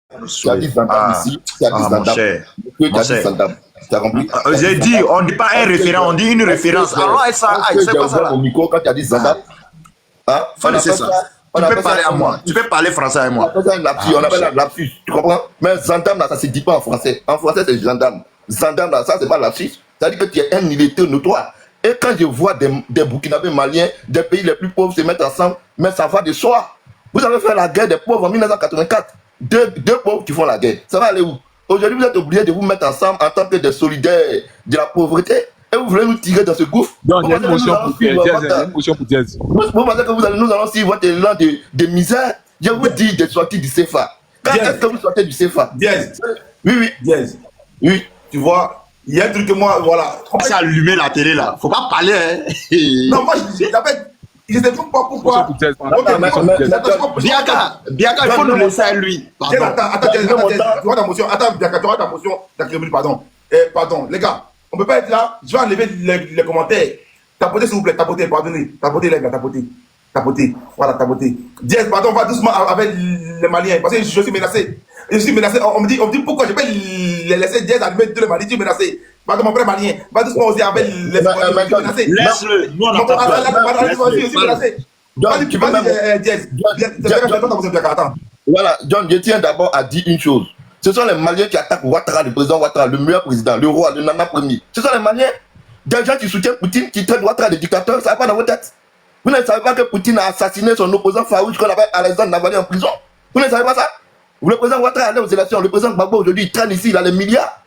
Tu as dit Zandam ici, tu as dit mon Zandam. cher. Tu as dit Zandam. Tu as compris? J'ai dit, on ne dit pas un référent, on dit une référence. Alors, ça, c'est quoi ça là? Mon micro quand tu as dit Zandam. Hein? On appelle ça. Tu peux parler à moi. Tu peux parler français avec moi. On appelle ça un lapsus. On appelle ça un lapsus. Tu comprends? Mais Zandam, là, ça ne se dit pas en français. En français, c'est gendarme. Zandam, là, ça, c'est pas lapsus. C'est-à-dire que tu es un illettré notoire. Et quand je vois des Burkinabés maliens, des pays les plus pauvres se mettre ensemble, mais ça va de soi. Vous avez fait la guerre des pauvres en 1984. Deux pauvres qui font la guerre. Ça va aller où? Aujourd'hui, vous êtes obligés de vous mettre ensemble en tant que des solidaires de la pauvreté. Et vous voulez nous tirer dans ce gouffre. Donc, il y a une motion pour Diaz. Vous pensez que nous allons suivre votre élan de misère? Je vous dis de sortir du CFA. Quand est-ce que vous sortez du CFA? Diaz. Oui. Diaz. Oui. Tu vois, il y a un truc que moi, voilà. On s'est allumé la télé là. Faut pas parler, hein. Non, moi, je ne sais pas pourquoi. Biaka, il faut nous laisser à lui. Attends, tu vois ta motion. Attends, Biaka, tu vois ta motion. Pardon. Pardon, les gars, on ne peut pas être là. Je vais enlever les commentaires. Tapotez, s'il vous plaît, tapotez, pardonnez. Tapotez, les gars, tapotez. Voilà, tapotez. Diaz, pardon, on va doucement avec les Maliens. Parce que je suis menacé. Je suis menacé. On me dit pourquoi je peux les laisser Diaz allumer tous les Maliens. Je suis menacé. Pardon, mon frère malien. Va doucement aussi avec les menacés. Laisse-le. Nous, on n'a pas peur. Je suis menacé. Tu vas dire Diaz. Voilà, John, je tiens d'abord à dire une chose. Ce sont les Maliens qui attaquent Ouattara, le président Ouattara, le meilleur président, le roi, le Nana premier. Ce sont les Maliens. Des gens qui soutiennent Poutine, qui traitent Ouattara de dictateur, ça va pas dans vos têtes. Vous ne savez pas que Poutine a assassiné son opposant farouche qu'on appelle Alexandre Navalny en prison. Vous ne savez pas ça? Le président Ouattara allait aux élections. Le président Gbagbo aujourd'hui, il traîne ici, il a les milliards.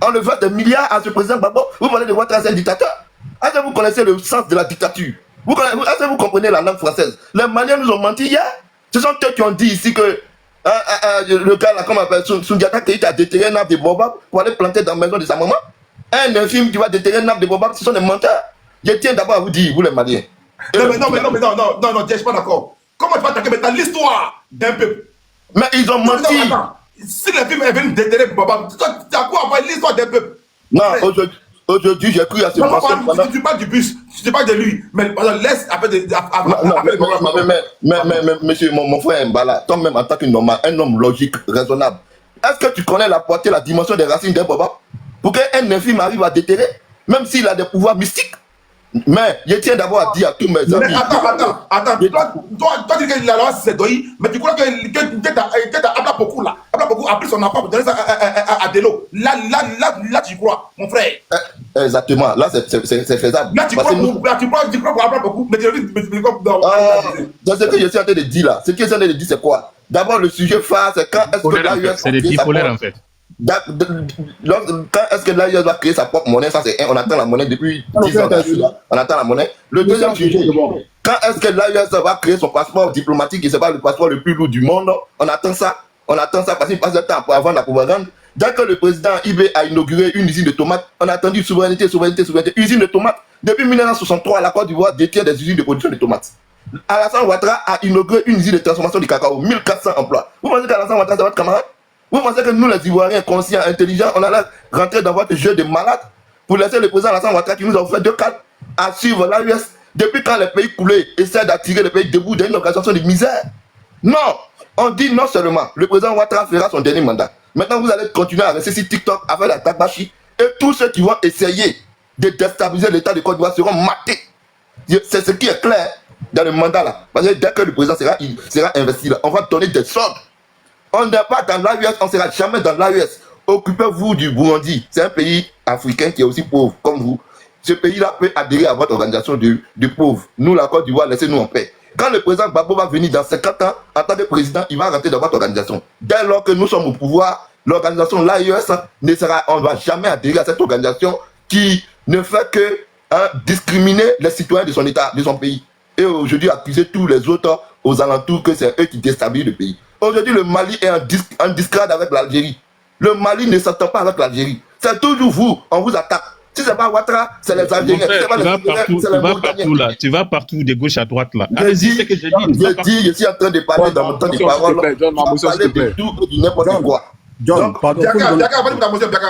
On le veut des milliards à ce président Gbagbo. Vous parlez de Ouattara, c'est un dictateur. Est-ce que vous connaissez le sens de la dictature? Est-ce que vous comprenez la langue française? Les Maliens nous ont menti hier. Ce sont eux qui ont dit ici que le gars là, comment on appelle, Sundiata Keïta a déterré un arbre de baobab pour aller planter dans la maison de sa maman. Un infime qui va déterrer un arbre de baobab, ce sont des menteurs. Je tiens d'abord à vous dire, vous les Maliens. Non, je suis pas d'accord. Comment tu vas attaquer maintenant l'histoire d'un peuple? Mais ils ont menti. Si les films viennent déterrer baobab, tu as quoi avoir l'histoire d'un peuple? Non, aujourd'hui, j'ai cru à ce moment. Tu parles du bus, tu parles de lui, mais laisse après de. Mais monsieur, mon frère Mbala, toi-même en tant qu'un homme logique, raisonnable, est-ce que tu connais la portée, la dimension des racines d'un baobab? Pour qu'un infime arrive à déterrer, même s'il a des pouvoirs mystiques. Mais je tiens d'abord à dire à tous mes amis. Mais attends. Toi, tu dis que la loi c'est Doyi, mais tu crois que Abla là. Abla Pokou a pris son enfant pour donner ça à Delo. Là, tu crois, mon frère. Exactement, là, c'est faisable. Là, tu crois pour Abla Pokou, mais tu dis dans ce que je suis en train de dire là, ce que je suis en train de dire, c'est quoi? D'abord, le sujet phare, c'est quand est-ce que l'AUS. C'est des bipolaires en fait. Quand est-ce que l'AIS va créer sa propre monnaie? Ça, c'est un. On attend la monnaie depuis 10 ans. On attend la monnaie. Le deuxième sujet, quand est-ce que l'AIS va créer son passeport diplomatique? Et c'est pas le passeport le plus lourd du monde. On attend ça. Parce qu'il passe le temps avant la propagande. Dès que le président Ibé a inauguré une usine de tomates, on a attendu souveraineté. Usine de tomates. Depuis 1963, la Côte d'Ivoire détient des usines de production de tomates. Alassane Ouattara a inauguré une usine de transformation du cacao. 1400 emplois. Vous pensez qu'Alassane Ouattara, c'est votre camarade? Vous pensez que nous, les Ivoiriens conscients, intelligents, on allait rentrer dans votre jeu de malade pour laisser le président Alassane Ouattara qui nous a offert 2 cadres à suivre l'AUS depuis quand les pays coulés essaient d'attirer les pays debout d'une organisation de misère? Non, on dit non seulement le président Ouattara fera son dernier mandat. Maintenant, vous allez continuer à rester sur TikTok avec la Tagbashi et tous ceux qui vont essayer de déstabiliser l'État de Côte d'Ivoire seront matés. C'est ce qui est clair dans le mandat là. Parce que dès que le président sera investi là, on va donner des ordres. On n'est pas dans l'AUS, on ne sera jamais dans l'AUS. Occupez-vous du Burundi. C'est un pays africain qui est aussi pauvre, comme vous. Ce pays-là peut adhérer à votre organisation de pauvres. Nous, la Côte d'Ivoire, laissez-nous en paix. Quand le président Gbagbo va venir dans 50 ans, en tant que président, il va rentrer dans votre organisation. Dès lors que nous sommes au pouvoir, l'organisation l'AUS on ne va jamais adhérer à cette organisation qui ne fait que discriminer les citoyens de son État, de son pays. Et aujourd'hui, accuser tous les autres aux alentours que c'est eux qui déstabilisent le pays. Aujourd'hui, le Mali est en disgrâce avec l'Algérie. Le Mali ne s'entend pas avec l'Algérie. C'est toujours vous, on vous attaque. Si c'est pas Ouattara, c'est les Algériens. Tu vas partout de gauche à droite là. Allez-y, ce que je dis. Je suis en train de parler dans mon temps de parole. Je parler de tout et de n'importe quoi. John, pardon. Biaka, vas-y ta motion, Biaka,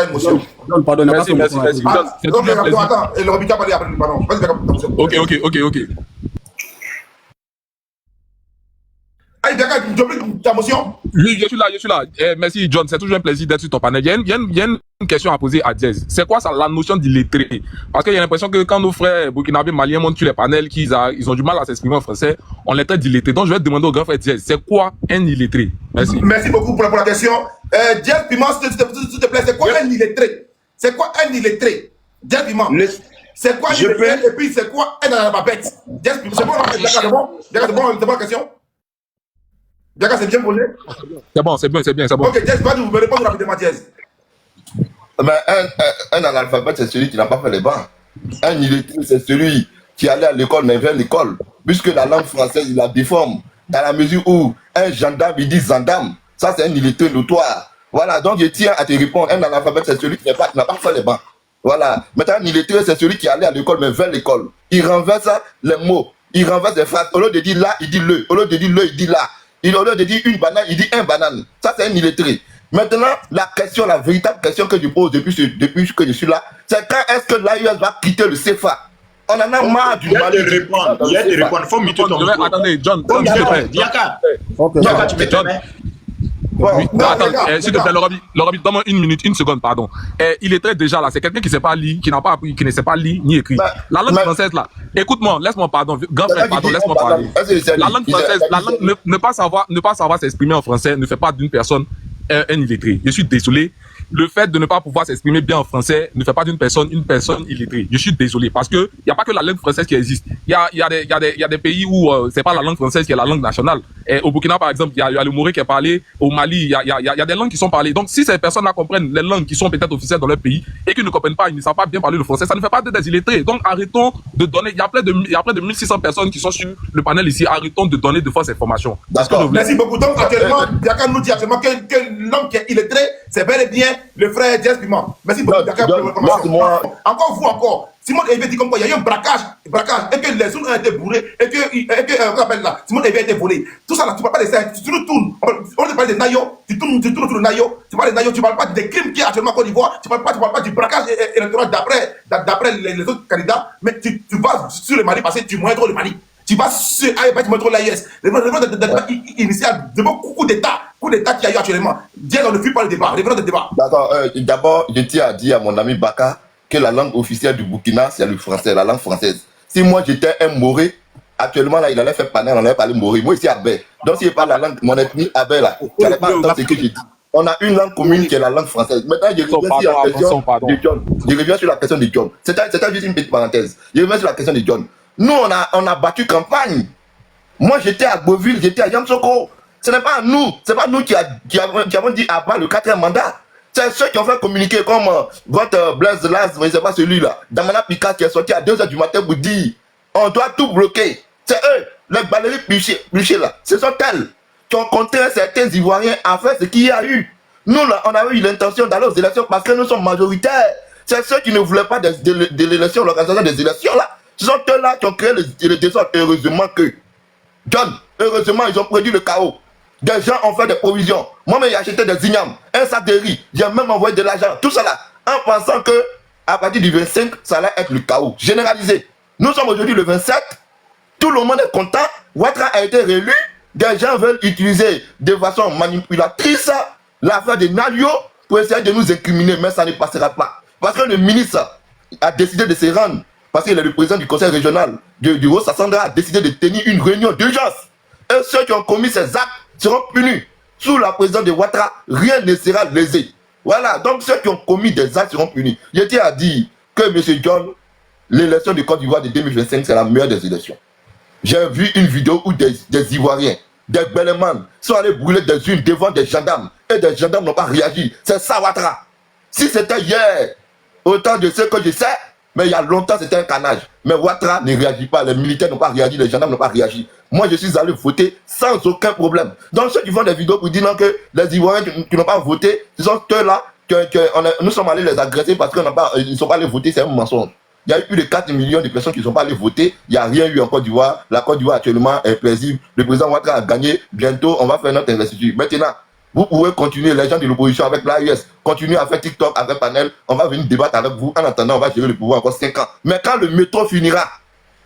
une motion. John, pardon. Merci. Attends, et le Robika va aller après, pardon. Vas-y, Biaka, ta motion. Ok. Aïe, Allez, Bianca, tu peux ta motion? Oui, je suis là, je suis là. Merci, John. C'est toujours un plaisir d'être sur ton panel. Il y a une question à poser à Diaz. C'est quoi ça, la notion d'illettré? Parce qu'il y a l'impression que quand nos frères burkinabés maliens montent sur les panels, ils ont du mal à s'exprimer en français, on les traite d'illettrés. Donc, je vais te demander au grand frère Diaz, c'est quoi un illettré? Merci. Merci beaucoup pour la question. Diaz Piment, s'il te plaît, c'est quoi un illettré? C'est quoi un illettré? Diaz Piment. C'est quoi un illettré et puis c'est quoi un analphabète? Diaz Piment, c'est bon, c'est bon la question? Bianca, c'est bien posé? C'est bon, c'est bien. Ok, Diaz, vous me répondre rapidement, Diaz. Un analphabète, c'est celui qui n'a pas fait les bancs. Un illettré, c'est celui qui allait à l'école, mais vers l'école. Puisque la langue française, il la déforme. Dans la mesure où un gendarme, il dit gendarme. Ça, c'est un illettré notoire. Voilà, donc je tiens à te répondre. Un analphabète, c'est celui qui n'a pas fait les bancs. Voilà. Maintenant, un illettré, c'est celui qui allait à l'école, mais vers l'école. Il renverse les mots. Il renverse les phrases. Au lieu de dire là, il dit le. Au lieu de dire le, il dit là. Au lieu de dire une banane, il dit un banane. Ça, c'est un illettré. Maintenant, la véritable question que je pose depuis que je suis là, c'est quand est-ce que l'AES va quitter le CFA? On en a marre du Mali. Il y a te répondre. Faut muter ton micro. Attendez, John, s'il te plaît. Diaka, tu me John. permets? Oui, attends, s'il te plaît, Lorobi, donne-moi une seconde, pardon. Il est très déjà là, c'est quelqu'un qui sait pas lire, qui n'a pas appris, qui ne sait pas lire ni écrire. La langue française là, écoute-moi, laisse-moi pardon, grand frère, pardon, laisse-moi parler. La langue française, ne pas savoir s'exprimer en français ne fait pas d'une personne un illettré. Je suis désolé. Le fait de ne pas pouvoir s'exprimer bien en français ne fait pas d'une personne une personne illettrée. Je suis désolé parce que il y a pas que la langue française qui existe. Il y a des pays où c'est pas la langue française qui est la langue nationale. Et au Burkina par exemple, il y a le Moré qui est parlé. Au Mali, il y a des langues qui sont parlées. Donc si ces personnes-là comprennent les langues qui sont peut-être officielles dans leur pays et qu'ils ne comprennent pas, ils ne savent pas bien parler le français, ça ne fait pas des illettrés. Donc arrêtons de donner. Il y a près de 1600 personnes qui sont sur le panel ici. Arrêtons de donner de fausses informations. D'accord. Merci beaucoup. Donc actuellement, Bianca nous dit actuellement que l'homme qui est illettré, c'est bel et bien le frère Diaz Piment. Merci beaucoup, Bianca, pour l'information. Encore. Simon Evé dit comme quoi il y a eu un braquage, et que les zones ont été bourrées, et que on appelle là, Simon Evé a été volé. Tout ça là, tu ne parles pas de ça, tu nous tournes. On te parle des naïos, tu tournes autour de naïos, tu parles des naïos, tu ne parles pas des crimes qui est actuellement en Côte d'Ivoire, tu ne parles pas du braquage électoral d'après les autres candidats, mais tu vas sur le Mali parce que tu moindres trop le Mali. Tu vas sur tu moindres trop l'AIS. Le débat initial, de beaucoup coup d'État qu'il y a eu actuellement. Dieu, on ne fuit pas le débat, revenons au débat. D'accord, d'abord, je tiens à dire à mon ami Baka que la langue officielle du Burkina, c'est le français, la langue française. Si moi j'étais un Moré, actuellement là, il allait faire panel, on allait parler Moré. Moi ici, Abé. Donc si je parle la langue, mon ethnie, Abé là, tu n'allais pas entendre ce que j'ai dit. On a une langue commune qui est la langue française. Maintenant, je reviens sur la question de John. C'était juste une petite parenthèse. Je reviens sur la question de John. Nous, on a battu campagne. Moi, j'étais à Beauville, j'étais à Yamoussoukro. Ce n'est pas nous, qui avons dit avant le 4e mandat. C'est ceux qui ont fait communiquer comme votre Blaise Las, mais c'est pas celui-là. Damana Pika qui est sorti à 2h du matin pour dire on doit tout bloquer. C'est eux, les Valérie Pluchet là. Ce sont elles qui ont compté certains Ivoiriens à faire ce qu'il y a eu. Nous là, on avait eu l'intention d'aller aux élections parce que nous sommes majoritaires. C'est ceux qui ne voulaient pas de l'élection, l'organisation des élections là. Ce sont eux là qui ont créé le désordre. Heureusement, ils ont produit le chaos. Des gens ont fait des provisions. Moi-même, j'ai acheté des ignames, un sac de riz. J'ai même envoyé de l'argent. Tout ça là, en pensant que à partir du 25, ça allait être le chaos généralisé. Nous sommes aujourd'hui le 27. Tout le monde est content. Ouattara a été réélu. Des gens veulent utiliser de façon manipulatrice l'affaire de Nalio pour essayer de nous incriminer. Mais ça ne passera pas. Parce que le ministre a décidé de se rendre. Parce qu'il est le président du conseil régional du Haut-Sassandra a décidé de tenir une réunion d'urgence. Et ceux qui ont commis ces actes seront punis. Sous la présidence de Ouattara, rien ne sera lésé. Voilà, donc ceux qui ont commis des actes seront punis. Je tiens à dire que M. John, l'élection de Côte d'Ivoire de 2025, c'est la meilleure des élections. J'ai vu une vidéo où des Ivoiriens, des Bellemans, sont allés brûler des urnes devant des gendarmes. Et des gendarmes n'ont pas réagi. C'est ça Ouattara. Si c'était hier, autant de ce que je sais, mais il y a longtemps c'était un canage. Mais Ouattara ne réagit pas, les militaires n'ont pas réagi, les gendarmes n'ont pas réagi. Moi je suis allé voter sans aucun problème. Donc ceux qui font des vidéos pour dire non, que les Ivoiriens qui n'ont pas voté, ce sont ceux-là nous sommes allés les agresser parce qu'ils ne sont pas allés voter, c'est un mensonge. Il y a eu plus de 4 millions de personnes qui ne sont pas allées voter. Il n'y a rien eu en Côte d'Ivoire. La Côte d'Ivoire actuellement est paisible. Le président Ouattara a gagné. Bientôt, on va faire notre investiture. Maintenant, vous pouvez continuer, les gens de l'opposition avec l'AES, continuer à faire TikTok avec Panel. On va venir débattre avec vous. En attendant, on va gérer le pouvoir encore 5 ans. Mais quand le métro finira,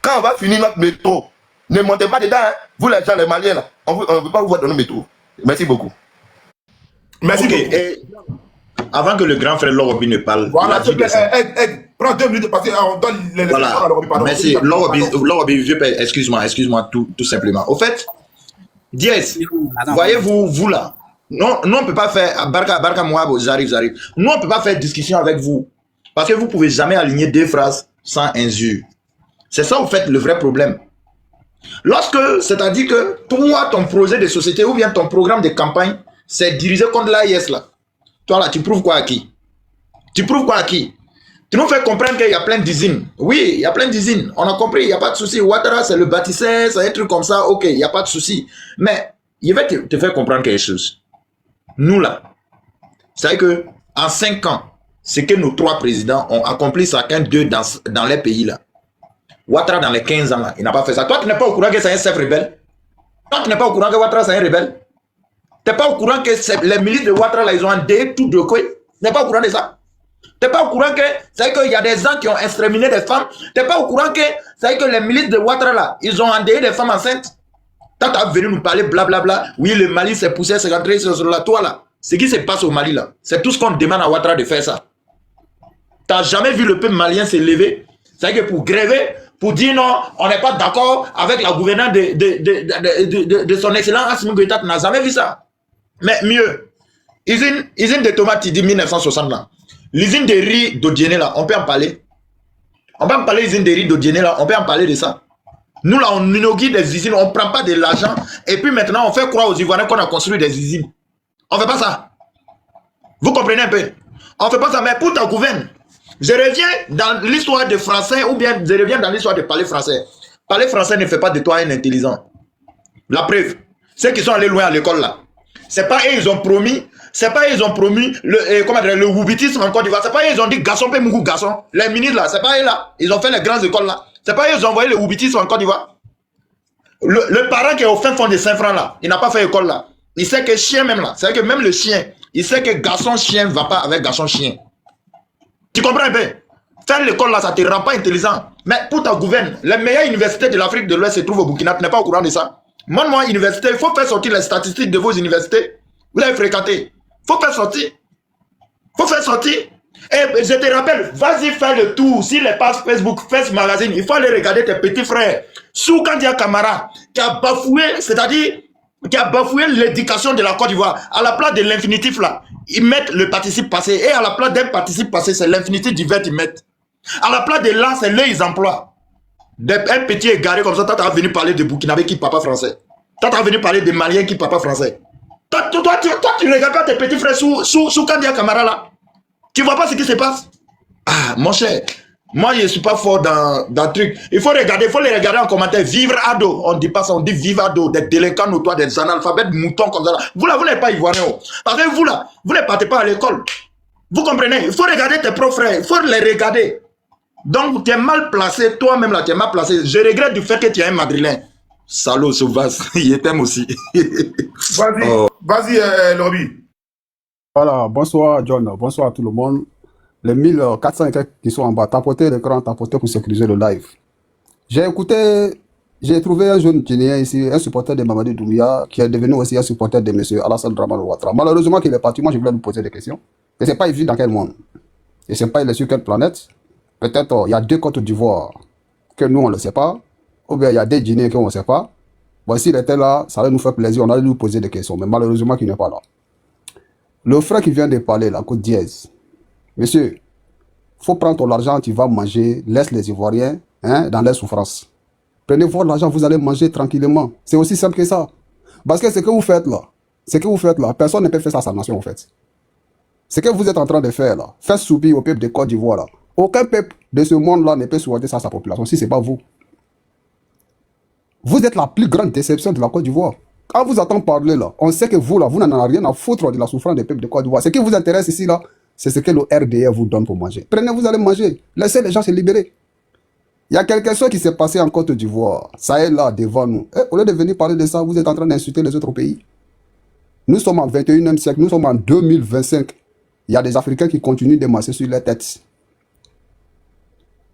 quand on va finir notre métro, ne montez pas dedans, hein. Vous les gens, les Maliens, là, On ne veut pas vous voir dans nos métros. Merci beaucoup. Merci Ok, beaucoup. et avant que le grand frère Lorobi ne parle, Voilà, il a dit que ça. prends 2 minutes parce qu'on donne les Voilà, pardon. merci. Lorobi, excuse-moi, tout simplement. Au fait, Diaz, voyez-vous, vous là, non, on ne peut pas faire, Barka Mouabo, j'arrive. Nous, on ne peut pas faire discussion avec vous. Parce que vous ne pouvez jamais aligner 2 phrases sans injure. C'est ça, en fait, le vrai problème. C'est-à-dire que toi, ton projet de société ou bien ton programme de campagne, c'est dirigé contre l'AIS là. Toi là, tu prouves quoi à qui? Tu nous fais comprendre qu'il y a plein d'usines. Oui, il y a plein d'usines. On a compris, il n'y a pas de souci. Ouattara, c'est le bâtisseur, c'est un truc comme ça. Ok, il n'y a pas de souci. Mais je vais te faire comprendre quelque chose. Nous là, c'est que en 5 ans, c'est que nos 3 présidents ont accompli chacun d'eux dans les pays là. Ouattara, dans les 15 ans là, il n'a pas fait ça. Toi, tu n'es pas au courant que c'est un chef rebelle? Toi, tu n'es pas au courant que Ouattara, c'est un rebelle? Tu n'es pas au courant que les milices de Ouattara là, ils ont endeuillé tout de quoi? Tu n'es pas au courant de ça? Tu n'es pas au courant que c'est qu'il y a des gens qui ont exterminé des femmes? Tu n'es pas au courant que c'est que les milices de Ouattara là, ils ont endeuillé des femmes enceintes? Quand tu as venu nous parler blablabla, oui, le Mali s'est poussé, c'est rentré sur la toile là. Ce qui se passe au Mali là, c'est tout ce qu'on demande à Ouattara de faire ça. Tu n'as jamais vu le peuple malien se lever? C'est que pour gréver, pour dire non, on n'est pas d'accord avec la gouvernance de son excellence Assimi Goïta, tu n'as jamais vu ça. Mais mieux, usine de tomates, il dit 1960 là. L'usine de riz d'Odiéné là, on peut en parler. On peut en parler l'usine de riz d'Odiéné là, on peut en parler de ça. Nous là, on inaugure des usines, on ne prend pas de l'argent. Et puis maintenant, on fait croire aux Ivoiriens qu'on a construit des usines. On ne fait pas ça. Vous comprenez un peu? On ne fait pas ça, mais pour ta gouverne. Je reviens dans l'histoire des Français ou bien je reviens dans l'histoire de parler français. Parler français ne fait pas de toi un intelligent. La preuve, ceux qui sont allés loin à l'école là, c'est pas eux ils ont promis, le woubitisme en Côte d'Ivoire, c'est pas eux ils ont dit garçon paie Mougou garçon. Les ministres là, c'est pas eux là, ils ont fait les grandes écoles là. C'est pas eux ils ont envoyé le woubitisme en Côte d'Ivoire. Le parent qui est au fin fond de 5 francs là, il n'a pas fait école là. Il sait que chien même là, c'est que même le chien, il sait que garçon chien ne va pas avec garçon chien. Tu comprends un peu? Faire l'école là, ça ne te rend pas intelligent. Mais pour ta gouverne, les meilleures universités de l'Afrique de l'Ouest se trouvent au Burkina. Tu n'es pas au courant de ça? Moi, université, il faut faire sortir les statistiques de vos universités. Vous l'avez fréquenté. Il faut faire sortir. Et je te rappelle, vas-y faire le tour sur les pages Facebook, Face Magazine. Il faut aller regarder tes petits frères. Soukandia Kamara, qui a bafoué, c'est-à-dire qui a bafoué l'éducation de la Côte d'Ivoire. À la place de l'infinitif là, ils mettent le participe passé. Et à la place d'un participe passé, c'est l'infinitif du verbe qu'ils mettent. À la place de là, c'est là ils emploient. Un petit égaré comme ça, toi, tu as venu parler de Burkinabé qui parle pas français. Toi, tu as venu parler de Maliens qui parle pas français. Toi, tu regardes pas tes petits frères sous Kandia Kamara là. Tu vois pas ce qui se passe? Ah, mon cher. Moi, je ne suis pas fort dans le truc. Il faut les regarder en commentaire. Vivre à dos. On ne dit pas ça, on dit vivre à dos. Des délinquants notoires, des analphabètes moutons comme ça. Là. Vous là, vous n'êtes pas ivoirien. Parce que vous là, vous ne partez pas à l'école. Vous comprenez? Il faut regarder tes propres frères. Il faut les regarder. Donc, tu es mal placé. Toi-même là, tu es mal placé. Je regrette du fait que tu es un madrilène. Salaud, sauvage. Il t'aime aussi. Vas-y, Lorobi. Voilà, bonsoir John, bonsoir à tout le monde. Les 1400 et quelques qui sont en bas, tapotez l'écran, tapotez pour sécuriser le live. J'ai trouvé un jeune Guinéen ici, un supporter de Mamadou Doumbia, qui est devenu aussi un supporter de M. Alassane Dramane Ouattara. Malheureusement qu'il est parti, moi je voulais lui poser des questions. Et c'est pas évident dans quel monde. Et c'est pas il est sur quelle planète. Peut-être il y a 2 Côtes d'Ivoire que nous on ne le sait pas, ou bien il y a des Guinéens qu'on ne sait pas. Bon, s'il était là, ça allait nous faire plaisir, on allait lui poser des questions, mais malheureusement qu'il n'est pas là. Le frère qui vient de parler, la Côte Dièse, monsieur, faut prendre ton argent, tu vas manger, laisse les Ivoiriens dans leur souffrance. Prenez votre argent, vous allez manger tranquillement. C'est aussi simple que ça. Parce que ce que vous faites là, personne ne peut faire ça à sa nation en fait. Ce que vous êtes en train de faire là, faire subir au peuple de Côte d'Ivoire là, aucun peuple de ce monde-là ne peut souhaiter ça à sa population si ce n'est pas vous. Vous êtes la plus grande déception de la Côte d'Ivoire. Quand vous entendez parler là, on sait que vous là, vous n'en avez rien à foutre de la souffrance des peuples de Côte d'Ivoire. Ce qui vous intéresse ici là, c'est ce que le RDR vous donne pour manger. Prenez, vous allez manger. Laissez les gens se libérer. Il y a quelque chose qui s'est passé en Côte d'Ivoire. Ça est là devant nous. Au lieu de venir parler de ça, vous êtes en train d'insulter les autres pays. Nous sommes en 21e siècle, nous sommes en 2025. Il y a des Africains qui continuent de masser sur les têtes.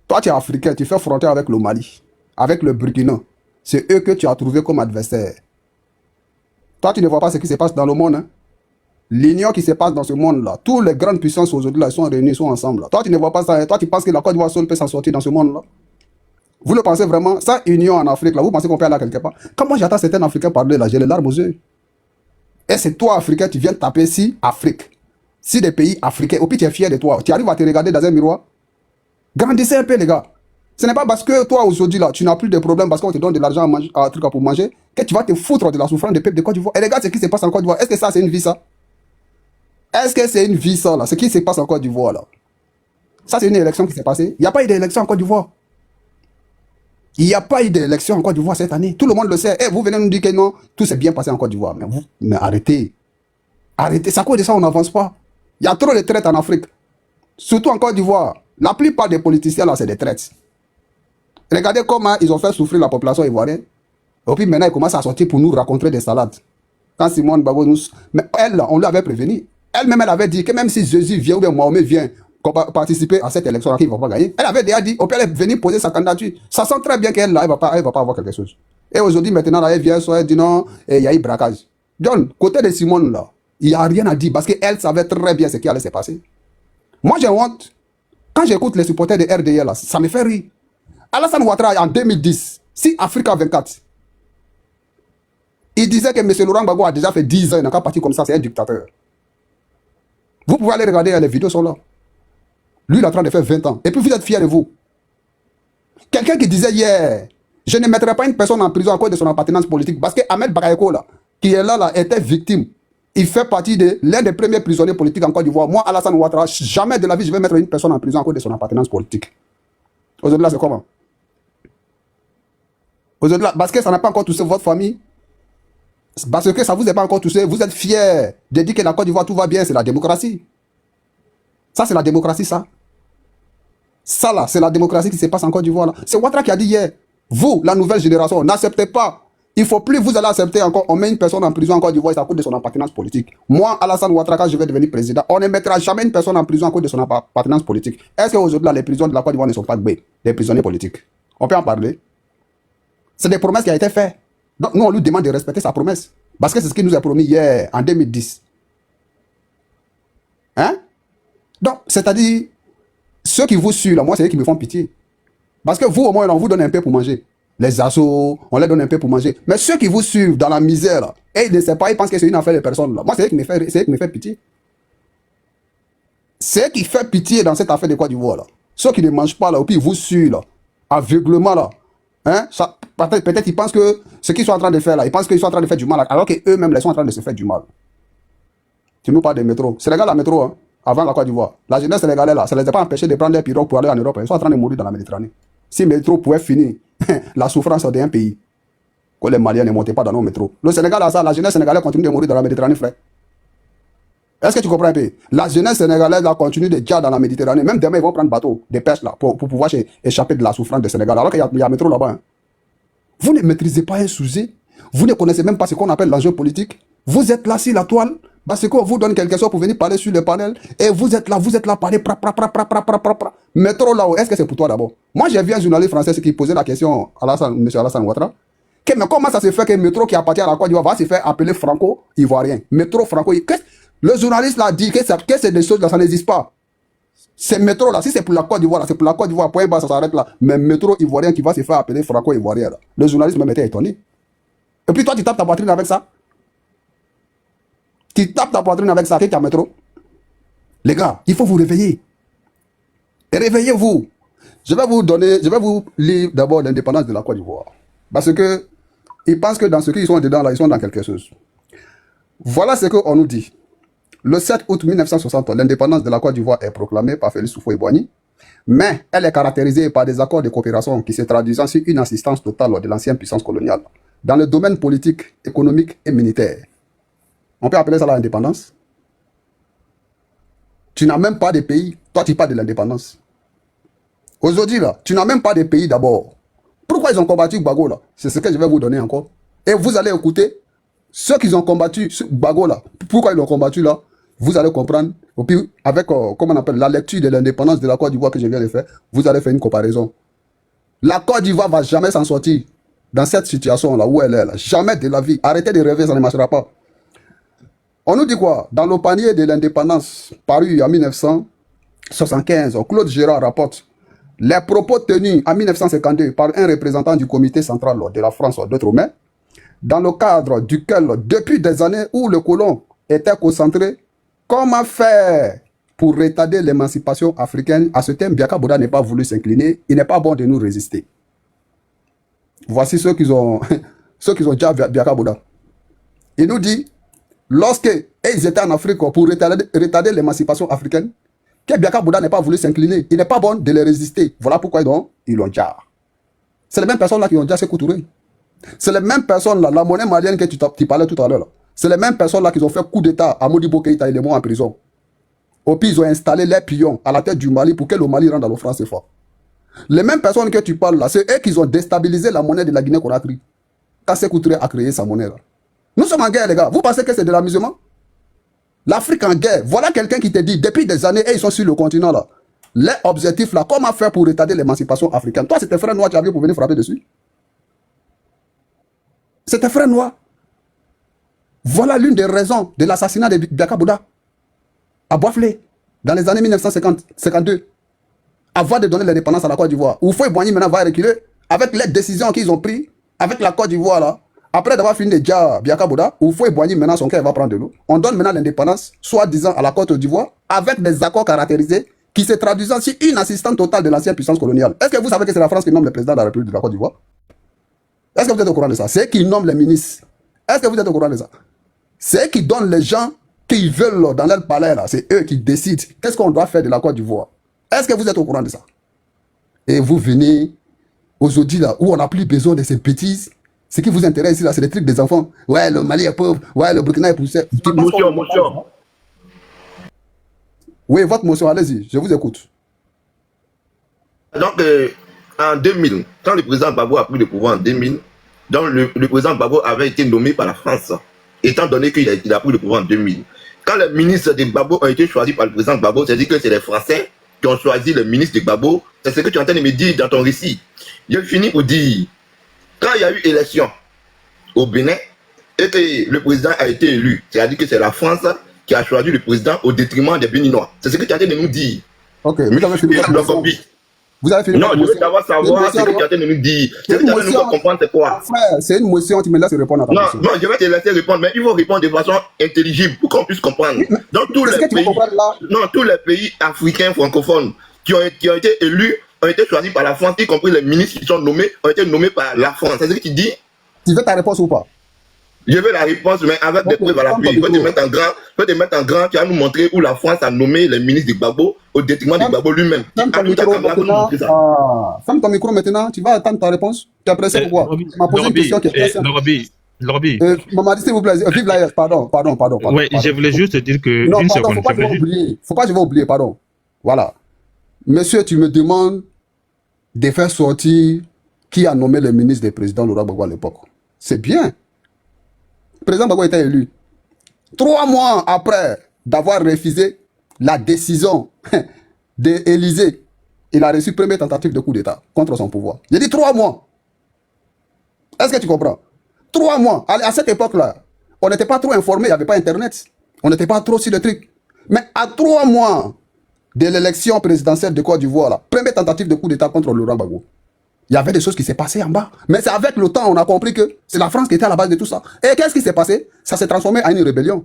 Toi, tu es Africain, tu fais frontière avec le Mali, avec le Burkina. C'est eux que tu as trouvé comme adversaires. Toi, tu ne vois pas ce qui se passe dans le monde. Hein? L'union qui se passe dans ce monde-là. Toutes les grandes puissances aujourd'hui là, sont réunies, sont ensemble. Là. Toi, tu ne vois pas ça. Hein? Toi, tu penses que la Côte d'Ivoire seule peut s'en sortir dans ce monde-là. Vous le pensez vraiment? Ça, union en Afrique, là, vous pensez qu'on peut aller quelque part? Quand moi j'entends certains Africains parler, là, j'ai les larmes aux yeux. Et c'est toi, Africain, tu viens taper si Afrique. Si des pays africains, au pire, tu es fier de toi. Tu arrives à te regarder dans un miroir. Grandissez un peu, les gars. Ce n'est pas parce que toi, aujourd'hui, là, tu n'as plus de problème parce qu'on te donne de l'argent à truc pour manger que tu vas te foutre de la souffrance des peuples de Côte d'Ivoire. Et regarde ce qui se passe en Côte d'Ivoire. Est-ce que ça, c'est une vie, ça? Est-ce que c'est une vie, ça, là? Ce qui se passe en Côte d'Ivoire, là. Ça, c'est une élection qui s'est passée. Il n'y a pas eu d'élection en Côte d'Ivoire. Il n'y a pas eu d'élection en Côte d'Ivoire cette année. Tout le monde le sait. Et vous venez nous dire que non, tout s'est bien passé en Côte d'Ivoire. Mais arrêtez. Arrêtez. C'est à cause de ça on n'avance pas. Il y a trop de traites en Afrique. Surtout en Côte d'Ivoire. La plupart des politiciens, là, c'est des traites. Regardez comment ils ont fait souffrir la population ivoirienne. Et puis maintenant, ils commencent à sortir pour nous raconter des salades. Quand Simone Babo nous... Mais elle, on lui avait prévenu. Elle-même, elle avait dit que même si Jésus vient ou bien Mohamed vient participer à cette élection-là, qu'il ne va pas gagner, elle avait déjà dit, au pire, elle est venue poser sa candidature. Ça sent très bien qu'elle, là, elle va pas avoir quelque chose. Et aujourd'hui, maintenant, là, elle vient, soit elle dit non, il y a eu braquage. John, côté de Simone, là, il n'y a rien à dire parce qu'elle savait très bien ce qui allait se passer. Moi, j'ai honte. Quand j'écoute les supporters de RDL, là, ça me fait rire. Alassane Ouattara, en 2010, si Africa 24, il disait que M. Laurent Gbagbo a déjà fait 10 ans, il n'a qu'à partir comme ça, c'est un dictateur. Vous pouvez aller regarder, les vidéos sont là. Lui, il est en train de faire 20 ans. Et puis, vous êtes fiers de vous. Quelqu'un qui disait hier, je ne mettrai pas une personne en prison à cause de son appartenance politique, parce que Ahmed Bakayoko, là, qui est là, était victime. Il fait partie de l'un des premiers prisonniers politiques en Côte d'Ivoire. Moi, Alassane Ouattara, jamais de la vie, je vais mettre une personne en prison à cause de son appartenance politique. Aujourd'hui, là, c'est comment? Aujourd'hui, là, parce que ça n'a pas encore touché votre famille. Parce que ça ne vous est pas encore touché. Vous êtes fiers de dire que la Côte d'Ivoire, tout va bien. C'est la démocratie. Ça, c'est la démocratie, ça. Ça, là, c'est la démocratie qui se passe en Côte d'Ivoire. C'est Ouattara qui a dit hier. Vous, la nouvelle génération, n'acceptez pas. Il ne faut plus vous allez accepter encore. On met une personne en prison en Côte d'Ivoire à cause de son appartenance politique. Moi, Alassane Ouattara, quand je vais devenir président, on ne mettra jamais une personne en prison à cause de son appartenance politique. Est-ce qu'aujourd'hui, les prisons de la Côte d'Ivoire ne sont pas des prisonniers politiques? On peut en parler. C'est des promesses qui ont été faites. Donc, nous, on lui demande de respecter sa promesse. Parce que c'est ce qu'il nous a promis hier, en 2010. Hein? Donc, c'est-à-dire, ceux qui vous suivent, là, moi, c'est eux qui me font pitié. Parce que vous, au moins, on vous donne un peu pour manger. Les assos, on leur donne un peu pour manger. Mais ceux qui vous suivent dans la misère, là, et ils ne savent pas, ils pensent que c'est une affaire de personnes. Là. Moi, c'est eux qui me fait pitié. C'est eux qui fait pitié dans cette affaire de Côte d'Ivoire, là. Ceux qui ne mangent pas, là, et puis ils vous suivent, là, aveuglement, là. Hein? Peut-être ils pensent que ce qu'ils sont en train de faire, là, ils pensent qu'ils sont en train de faire du mal, là, alors qu'eux-mêmes, ils sont en train de se faire du mal. Tu nous parles des métros. Sénégal, la métro, hein, avant la Côte d'Ivoire. La jeunesse sénégalaise, là, ça ne les a pas empêchés de prendre des pirogues pour aller en Europe. Ils sont en train de mourir dans la Méditerranée. Si le métro pouvait finir la souffrance d'un pays, que les Maliens ne montaient pas dans nos métros. Le Sénégal a ça, la jeunesse sénégalaise continue de mourir dans la Méditerranée, frère. Est-ce que tu comprends un peu? La jeunesse sénégalaise là, continue de dire dans la Méditerranée. Même demain, ils vont prendre bateau, des pêches là, pour pouvoir échapper de la souffrance du Sénégal. Alors qu'il y a un métro là-bas. Hein. Vous ne maîtrisez pas un sujet. Vous ne connaissez même pas ce qu'on appelle l'enjeu politique. Vous êtes là sur la toile. Parce qu'on vous donne quelque chose pour venir parler sur le panel. Et vous êtes là, parler. Métro là-haut, est-ce que c'est pour toi d'abord? Moi, j'ai vu un journaliste français qui posait la question à M. Alassane Ouattara. Mais comment ça se fait que le métro qui appartient à la Côte d'Ivoire va se faire appeler franco-ivoirien? Métro franco-ivoirien. Le journaliste l'a dit que c'est des choses là, ça n'existe pas. C'est métro là, si c'est pour la Côte d'Ivoire, c'est pour la Côte d'Ivoire, point bas, ça s'arrête là. Mais métro ivoirien qui va se faire appeler franco-ivoirien là. Le journaliste même était étonné. Et puis toi, tu tapes ta poitrine avec ça? Tu tapes ta poitrine avec ça, tu es métro? Les gars, il faut vous réveiller. Et réveillez-vous. Je vais vous lire d'abord l'indépendance de la Côte d'Ivoire. Parce que ils pensent que dans ce qu'ils sont dedans là, ils sont dans quelque chose. Voilà ce qu'on nous dit. Le 7 août 1960, l'indépendance de la Côte d'Ivoire est proclamée par Félix Houphouët-Boigny, mais elle est caractérisée par des accords de coopération qui se traduisent sur une assistance totale de l'ancienne puissance coloniale dans le domaine politique, économique et militaire. On peut appeler ça l'indépendance. Tu n'as même pas de pays. Toi, tu parles de l'indépendance. Aujourd'hui, là, tu n'as même pas de pays d'abord. Pourquoi ils ont combattu Gbagbo, là? C'est ce que je vais vous donner encore. Et vous allez écouter ceux qui ont combattu Gbagbo, là. Pourquoi ils l'ont combattu, là? Vous allez comprendre. Et puis, avec, comment on appelle, la lecture de l'indépendance de la Côte d'Ivoire que je viens de faire, vous allez faire une comparaison. La Côte d'Ivoire ne va jamais s'en sortir dans cette situation-là où elle est, là. Jamais de la vie. Arrêtez de rêver, ça ne marchera pas. On nous dit quoi? Dans le panier de l'indépendance, paru en 1975, Claude Gérard rapporte les propos tenus en 1952 par un représentant du comité central de la France d'outre-mer, dans le cadre duquel, depuis des années où le colon était concentré, comment faire pour retarder l'émancipation africaine? À ce thème, Biaka Bouda n'est pas voulu s'incliner. Il n'est pas bon de nous résister. Voici ceux qui ont déjà Biaka Bouda. Il nous dit, lorsque ils étaient en Afrique pour retarder l'émancipation africaine, que Biaka Bouda n'est pas voulu s'incliner. Il n'est pas bon de les résister. Voilà pourquoi ils l'ont déjà. C'est les mêmes personnes-là qui ont déjà Sékou Touré. C'est les mêmes personnes-là, la monnaie malienne que tu parlais tout à l'heure. C'est les mêmes personnes-là qui ont fait coup d'État à Modibo Keïta et les mois en prison. Au pire, ils ont installé les pions à la tête du Mali pour que le Mali rentre dans le franc CFA. Les mêmes personnes que tu parles là, c'est eux qui ont déstabilisé la monnaie de la Guinée-Conakry. Quand Sékou Touré a créé sa monnaie là. Nous sommes en guerre, les gars. Vous pensez que c'est de l'amusement? L'Afrique en guerre. Voilà quelqu'un qui te dit, depuis des années, ils sont sur le continent là. Les objectifs là, comment faire pour retarder l'émancipation africaine? Toi, c'est tes frères noirs qui avaient pour venir frapper dessus. C'est tes frères noirs. Voilà l'une des raisons de l'assassinat de Biaka Bouda à Boiflé, dans les années 1952, avant de donner l'indépendance à la Côte d'Ivoire. Houphouët-Boigny maintenant va reculer avec les décisions qu'ils ont prises avec la Côte d'Ivoire là. Après d'avoir fini déjà Biaka Bouda, Houphouët-Boigny maintenant son cœur va prendre de l'eau. On donne maintenant l'indépendance, soi-disant à la Côte d'Ivoire, avec des accords caractérisés qui se traduisent sur une assistance totale de l'ancienne puissance coloniale. Est-ce que vous savez que c'est la France qui nomme le président de la République de la Côte d'Ivoire? Est-ce que vous êtes au courant de ça? C'est eux qui nomment les ministres. Est-ce que vous êtes au courant de ça? C'est eux qui donnent les gens qu'ils veulent dans leur palais là. C'est eux qui décident qu'est-ce qu'on doit faire de la Côte d'Ivoire. Est-ce que vous êtes au courant de ça? Et vous venez aujourd'hui là où on n'a plus besoin de ces bêtises. Ce qui vous intéresse ici là, c'est les trucs des enfants. Ouais, le Mali est pauvre. Ouais, le Burkina est poussé. Motion. Oui, votre motion, allez-y, je vous écoute. Donc, en 2000, quand le président Gbagbo a pris le pouvoir en 2000, donc le président Gbagbo avait été nommé par la France, étant donné qu'il a pris le pouvoir en 2000. Quand les ministres de Gbagbo ont été choisis par le président Gbagbo, c'est-à-dire que c'est les Français qui ont choisi le ministre de Gbagbo. C'est ce que tu es en train de me dire dans ton récit. Je finis pour dire, quand il y a eu élection au Bénin et que le président a été élu, c'est-à-dire que c'est la France qui a choisi le président au détriment des Béninois. C'est ce que tu es en train de nous dire. Ok, vous avez fini votre motion. Vous avez fini non, votre je veux motion. d'abord savoir ce que tu es en train de nous dire. Ce que tu es en train de nous comprendre, c'est quoi? Frère, c'est une motion, tu me laisses répondre à ta motion. Non, je vais te laisser répondre, mais il faut répondre de façon intelligible pour qu'on puisse comprendre. Donc, tous les pays africains francophones qui ont été élus ont été choisis par la France, y compris les ministres qui sont nommés, ont été nommés par la France. C'est ce que tu dis? Tu veux ta réponse ou pas? Je veux la réponse, mais avec des preuves à l'appui. Je peux te mettre en grand, tu vas nous montrer où la France a nommé les ministres de Gbagbo au détriment de Gbagbo lui-même. Ferme ton micro maintenant, tu vas attendre ta réponse. Tu es pressé pourquoi? Tu m'as posé une question qui est très simple. Lorobi. Maman, s'il vous plaît, vive la pardon. Oui, je voulais juste dire que. Non, une pardon, seconde. faut pas que je vais oublier, pardon. Voilà. Monsieur, tu me demandes de faire sortir qui a nommé le ministre des présidents Laurent Gbagbo à l'époque. C'est bien. Le président Gbagbo était élu. 3 mois après d'avoir refusé la décision de l'Élysée, il a reçu première tentative de coup d'État contre son pouvoir. J'ai dit 3 mois. Est-ce que tu comprends? 3 mois. À cette époque-là, on n'était pas trop informés, il n'y avait pas Internet. On n'était pas trop sur le truc. Mais à 3 mois de l'élection présidentielle de Côte d'Ivoire, première tentative de coup d'État contre Laurent Gbagbo, il y avait des choses qui s'est passées en bas. Mais c'est avec le temps, on a compris que c'est la France qui était à la base de tout ça. Et qu'est-ce qui s'est passé? Ça s'est transformé en une rébellion.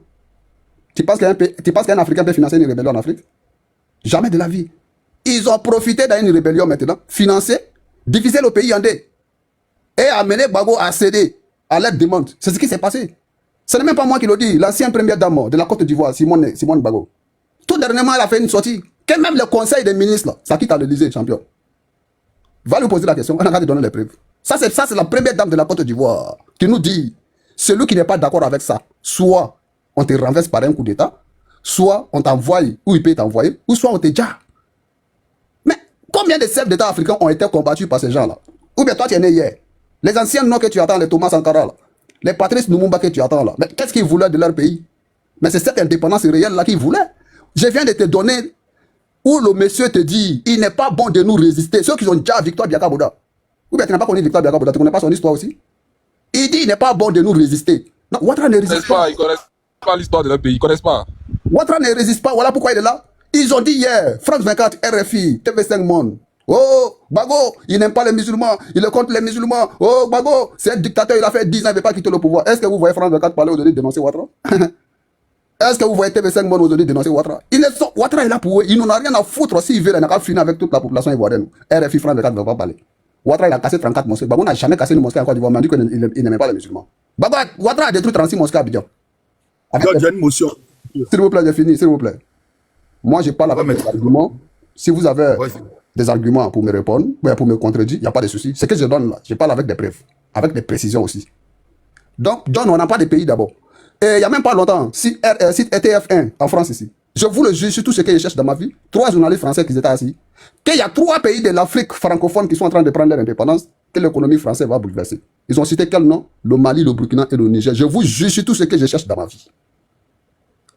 Tu penses qu'un Africain peut financer une rébellion en Afrique? Jamais de la vie. Ils ont profité d'une rébellion maintenant, financer, diviser le pays en deux. Et amener Gbagbo à céder à l'aide demande. C'est ce qui s'est passé. Ce n'est même pas moi qui le dis. L'ancienne première dame de la Côte d'Ivoire, Simone Gbagbo. Tout dernièrement, elle a fait une sortie. Que même le conseil des ministres, là, ça quitte à l'Élysée, champion. Va lui poser la question, on a qu'à lui donner les preuves. Ça, c'est la première dame de la Côte d'Ivoire qui nous dit, celui qui n'est pas d'accord avec ça, soit on te renverse par un coup d'État, soit on t'envoie où il peut t'envoyer, ou soit on te déjà. Mais combien de chefs d'État africains ont été combattus par ces gens-là? Ou bien toi, tu es né hier. Les anciens noms que tu attends, les Thomas Sankara, là, les Patrice Lumumba que tu attends là, mais qu'est-ce qu'ils voulaient de leur pays? Mais c'est cette indépendance réelle-là qu'ils voulaient. Je viens de te donner où le monsieur te dit, il n'est pas bon de nous résister. Ceux qui ont déjà Victoire Biaka Bouda. Ou bien tu n'as pas connu Victoire Biaka Bouda, tu ne connais pas son histoire aussi? Il dit, il n'est pas bon de nous résister. Non, Ouattara ne résiste pas. Pas l'histoire de leur pays, ils connaissent pas. Ouattara ne résiste pas, voilà pourquoi il est là. Ils ont dit hier, France 24, RFI, TV5 Monde. Oh, Bago, il n'aime pas les musulmans, il est contre les musulmans. Oh, Bago, c'est un dictateur, il a fait 10 ans, il ne veut pas quitter le pouvoir. Est-ce que vous voyez France 24 parler aujourd'hui dénoncer Ouattara? Est-ce que vous voyez TV5 Monde aujourd'hui dénoncer Ouattara? Ouattara est là pour eux, il n'en a rien à foutre. S'il veut, il n'a qu'à finir avec toute la population ivoirienne. RFI, France 24 ne va pas parler. Ouattara, il a cassé 34 mosquées. Bago n'a jamais cassé une mosquée en Côte d'Ivoire, mais il a dit qu'il n'aimait pas les musulmans. Bago, Ouattara a détruit 36 mosquées à Abidjan. J'ai une motion. S'il vous plaît, j'ai fini, s'il vous plaît. Moi, je parle avec des arguments. Si vous avez des arguments pour me répondre, pour me contredire, il n'y a pas de souci. Ce que je donne là, je parle avec des preuves, avec des précisions aussi. Donc, John, on n'a pas de pays d'abord. Et il n'y a même pas longtemps, site ETF1 en France ici. Je vous le jure sur tout ce que je cherche dans ma vie. 3 journalistes français qui étaient assis. Qu'il y a 3 pays de l'Afrique francophone qui sont en train de prendre leur indépendance, que l'économie française va bouleverser. Ils ont cité quel nom? Le Mali, le Burkina et le Niger. Je vous jure sur tout ce que je cherche dans ma vie.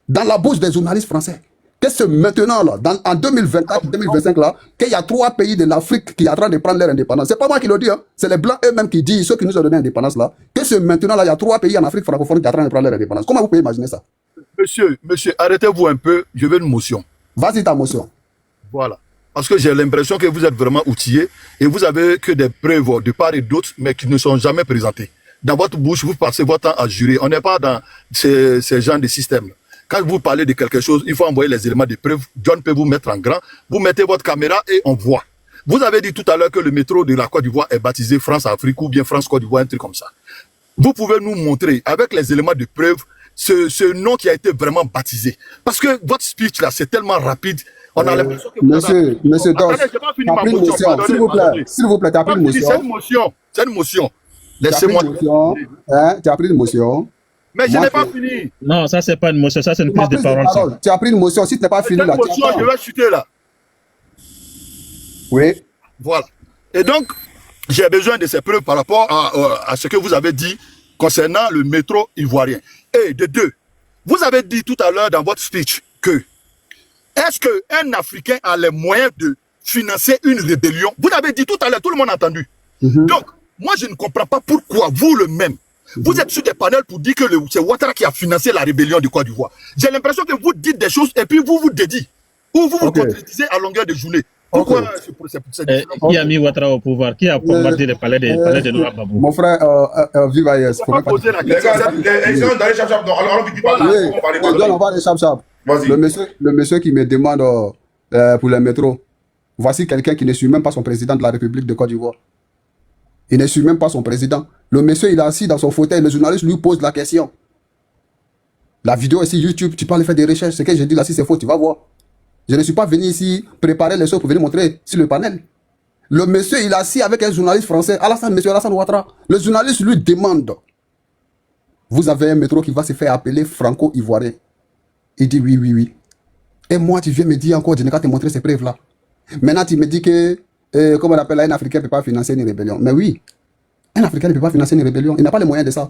Dans la bouche des journalistes français. Que c'est maintenant, là, en 2024-2025, là, qu'il y a 3 pays de l'Afrique qui sont en train de prendre leur indépendance. C'est pas moi qui le dis, hein. C'est les Blancs eux-mêmes qui disent, ceux qui nous ont donné l'indépendance, là, que c'est maintenant, là, il y a 3 pays en Afrique francophone qui sont en train de prendre leur indépendance. Comment vous pouvez imaginer ça? Monsieur, arrêtez-vous un peu, je veux une motion. Vas-y, ta motion. Voilà. Parce que j'ai l'impression que vous êtes vraiment outillé et vous avez que des preuves de part et d'autre, mais qui ne sont jamais présentées. Dans votre bouche, vous passez votre temps à jurer. On n'est pas dans ces genres de systèmes. Quand vous parlez de quelque chose, il faut envoyer les éléments de preuve. John peut vous mettre en grand. Vous mettez votre caméra et on voit. Vous avez dit tout à l'heure que le métro de la Côte d'Ivoire est baptisé France-Afrique ou bien France-Côte d'Ivoire, un truc comme ça. Vous pouvez nous montrer, avec les éléments de preuve, ce nom qui a été vraiment baptisé. Parce que votre speech là, c'est tellement rapide. On a l'impression que Monsieur Doss, t'as pris une motion, s'il vous plaît, t'as pris une motion. C'est une motion. Laissez-moi. Tu as pris une motion. Mais je n'ai pas fini. Non, ça c'est pas une motion, ça c'est une prise de parole. Tu as pris une motion, si tu n'es pas fini là. Motion, je vais chuter là. Oui. Voilà. Et donc, j'ai besoin de ces preuves par rapport à ce que vous avez dit concernant le métro ivoirien. Et de deux, vous avez dit tout à l'heure dans votre speech que est-ce qu'un Africain a les moyens de financer une rébellion? Vous l'avez dit tout à l'heure, tout le monde a entendu. Donc, moi je ne comprends pas pourquoi vous le même, vous êtes sur des panels pour dire que c'est Ouattara qui a financé la rébellion du Côte d'Ivoire. J'ai l'impression que vous dites des choses et puis vous vous dédiez. Ou vous vous contredisez à longueur de journée. Pourquoi qui a mis Ouattara au pouvoir? Qui a bombardé les palais de Laurent Gbagbo? Mon frère, vive Aïs. On va poser la question. On va aller chap-chap. Le monsieur qui me demande pour le métro, voici quelqu'un qui ne suit même pas son président de la République de Côte d'Ivoire. Il ne suit même pas son président. Le monsieur, il est assis dans son fauteuil. Le journaliste lui pose la question. La vidéo est sur YouTube. Tu peux aller faire des recherches. Ce que j'ai dit là, si c'est faux, tu vas voir. Je ne suis pas venu ici préparer les choses pour venir montrer sur le panel. Le monsieur, il est assis avec un journaliste français, monsieur Alassane Ouattara. Le journaliste lui demande, vous avez un métro qui va se faire appeler franco-ivoirien. Il dit oui, oui, oui. Et moi, tu viens me dire encore, je n'ai qu'à te montrer ces preuves-là. Maintenant, tu me dis que, comme on appelle là, un Africain ne peut pas financer une rébellion. Mais oui, un Africain ne peut pas financer une rébellion. Il n'a pas les moyens de ça.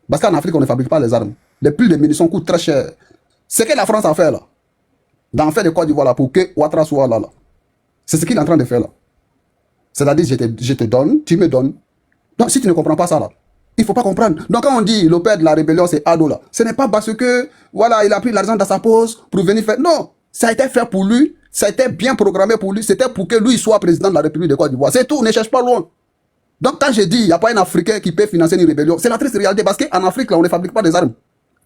Parce qu'en Afrique, on ne fabrique pas les armes. Les prix des munitions coûtent très cher. Ce que la France a fait là, d'en faire de Côte d'Ivoire là, pour que Ouattara soit là, c'est ce qu'il est en train de faire là. C'est-à-dire, je te donne, tu me donnes. Donc, si tu ne comprends pas ça là, il ne faut pas comprendre. Donc, quand on dit le père de la rébellion, c'est Ado là, ce n'est pas parce que, voilà, il a pris l'argent dans sa poche pour venir faire. Non, ça a été fait pour lui, ça a été bien programmé pour lui, c'était pour que lui soit président de la République de Côte d'Ivoire. C'est tout, ne cherche pas loin. Donc, quand je dis, il n'y a pas un Africain qui peut financer une rébellion, c'est la triste réalité parce qu'en Afrique, là, on ne fabrique pas des armes.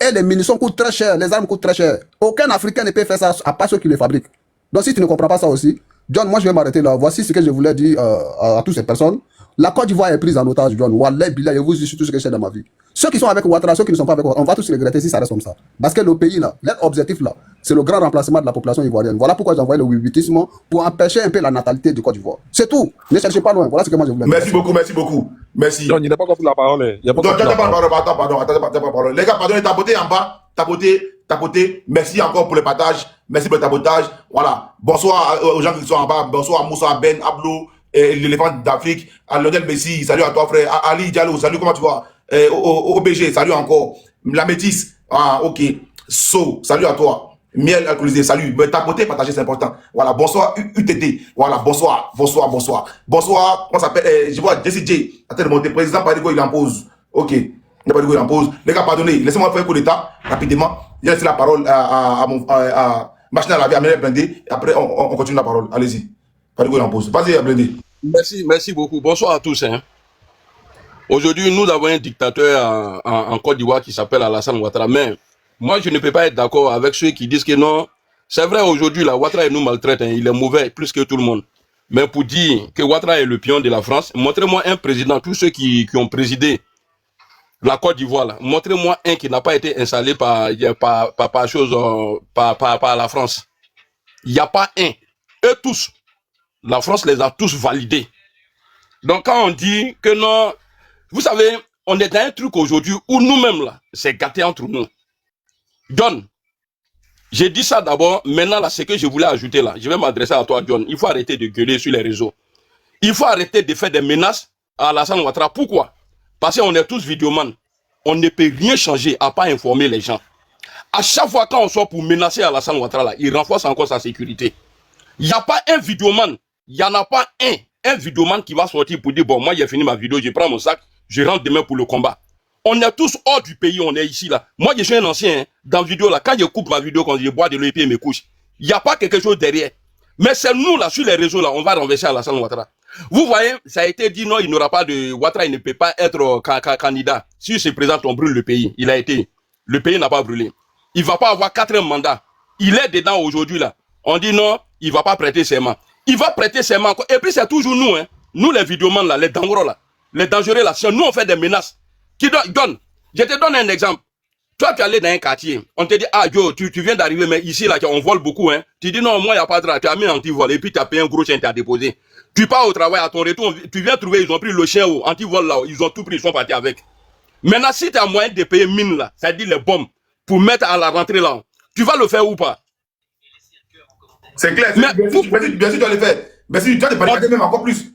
Et les munitions coûtent très cher, les armes coûtent très cher. Aucun Africain ne peut faire ça, à part ceux qui les fabriquent. Donc si tu ne comprends pas ça aussi, John, moi je vais m'arrêter là. Voici ce que je voulais dire à toutes ces personnes. La Côte d'Ivoire est prise en otage, John. Wallah, billah, je vous dis tout ce que je sais dans ma vie. Ceux qui sont avec Ouattara, ceux qui ne sont pas avec Ouattara, on va tous regretter si ça reste comme ça. Parce que le pays là, leur objectif là, c'est le grand remplacement de la population ivoirienne. Voilà pourquoi j'ai envoyé le wibitisme pour empêcher un peu la natalité du Côte d'Ivoire. C'est tout. Ne cherchez pas loin. Voilà ce que moi je voulais dire. Merci beaucoup, merci beaucoup. Merci. John, il n'a pas compris la parole. Non, pardon. Les gars, pardon, tapoter en bas. Tapoter. Merci encore pour le partage. Merci pour le tapotage. Voilà. Bonsoir aux gens qui sont en bas. Bonsoir à Moussa, Ben, Ablo, l'éléphant d'Afrique. À Lionel Messi. Salut à toi, frère. À Ali Diallo. Salut, comment tu vas? OBG. Salut encore. La métisse. Ah, ok. Salut à toi. Miel alcoolisé, salut. Mais tapoter, partager, c'est important. Voilà. Bonsoir, UTT. Voilà. Bonsoir. Bonsoir. On s'appelle, je vois Jesse J. Attends de monter. Président Padigo, il en pose. Ok. Il n'y a pas de coup en pause. Les gars, pardonnez, laissez-moi faire un coup d'état rapidement. j'ai laissé la parole à Machine à laver, à Mélène Blindé, et après on continue la parole. Allez-y. Vas-y, Blindé. Merci beaucoup. Bonsoir à tous. Hein. Aujourd'hui, nous avons un dictateur en Côte d'Ivoire qui s'appelle Alassane Ouattara. Mais moi, je ne peux pas être d'accord avec ceux qui disent que non. C'est vrai, aujourd'hui, la Ouattara nous maltraite. Hein. Il est mauvais plus que tout le monde. Mais pour dire que Ouattara est le pion de la France, montrez-moi un président, tous ceux qui ont présidé la Côte d'Ivoire, montrez-moi un qui n'a pas été installé par la France. Il n'y a pas un. Eux tous, la France les a tous validés. Donc quand on dit que non, vous savez, on est dans un truc aujourd'hui où nous-mêmes là, c'est gâté entre nous. John, j'ai dit ça d'abord, maintenant là, ce que je voulais ajouter là, je vais m'adresser à toi John, il faut arrêter de gueuler sur les réseaux. Il faut arrêter de faire des menaces à Alassane Ouattara. Pourquoi? Parce qu'on est tous vidéomans. On ne peut rien changer à pas informer les gens. À chaque fois quand on sort pour menacer Alassane Ouattara là, il renforce encore sa sécurité. Il n'y a pas un vidéoman, il n'y en a pas un vidéoman qui va sortir pour dire bon, moi j'ai fini ma vidéo, je prends mon sac, je rentre demain pour le combat. On est tous hors du pays, on est ici là. Moi je suis un ancien, hein, dans la vidéo là, quand je coupe ma vidéo, quand je bois de l'eau et puis me couche, il n'y a pas quelque chose derrière. Mais c'est nous là, sur les réseaux là, on va renverser Alassane Ouattara. Vous voyez, ça a été dit non, il n'aura pas de... Ouattara, il ne peut pas être candidat. Si il se présente, on brûle le pays. Il a été. Le pays n'a pas brûlé. Il ne va pas avoir 4 mandats. Il est dedans aujourd'hui là. On dit non, il ne va pas prêter serment. Il va prêter serment. Et puis c'est toujours nous, hein. Nous les vidéomans là, les dangereux là. Les dangereux là, si nous on fait des menaces. Qui donne. Je te donne un exemple. Toi, tu es allé dans un quartier, on te dit, ah, Joe, tu viens d'arriver, mais ici, là, on vole beaucoup, hein. Tu dis, non, moi, il n'y a pas de drap. Tu as mis un anti-vol, et puis tu as payé un gros chien, tu as déposé. Tu pars au travail, à ton retour, tu viens trouver, ils ont pris le chien au anti-vol, là, ils ont tout pris, ils sont partis avec. Maintenant, si tu as moyen de payer mine, là, c'est-à-dire les bombes, pour mettre à la rentrée, là, tu vas le faire ou pas? C'est clair, bien sûr, tu dois le faire. Mais si tu dois te barricader même encore plus.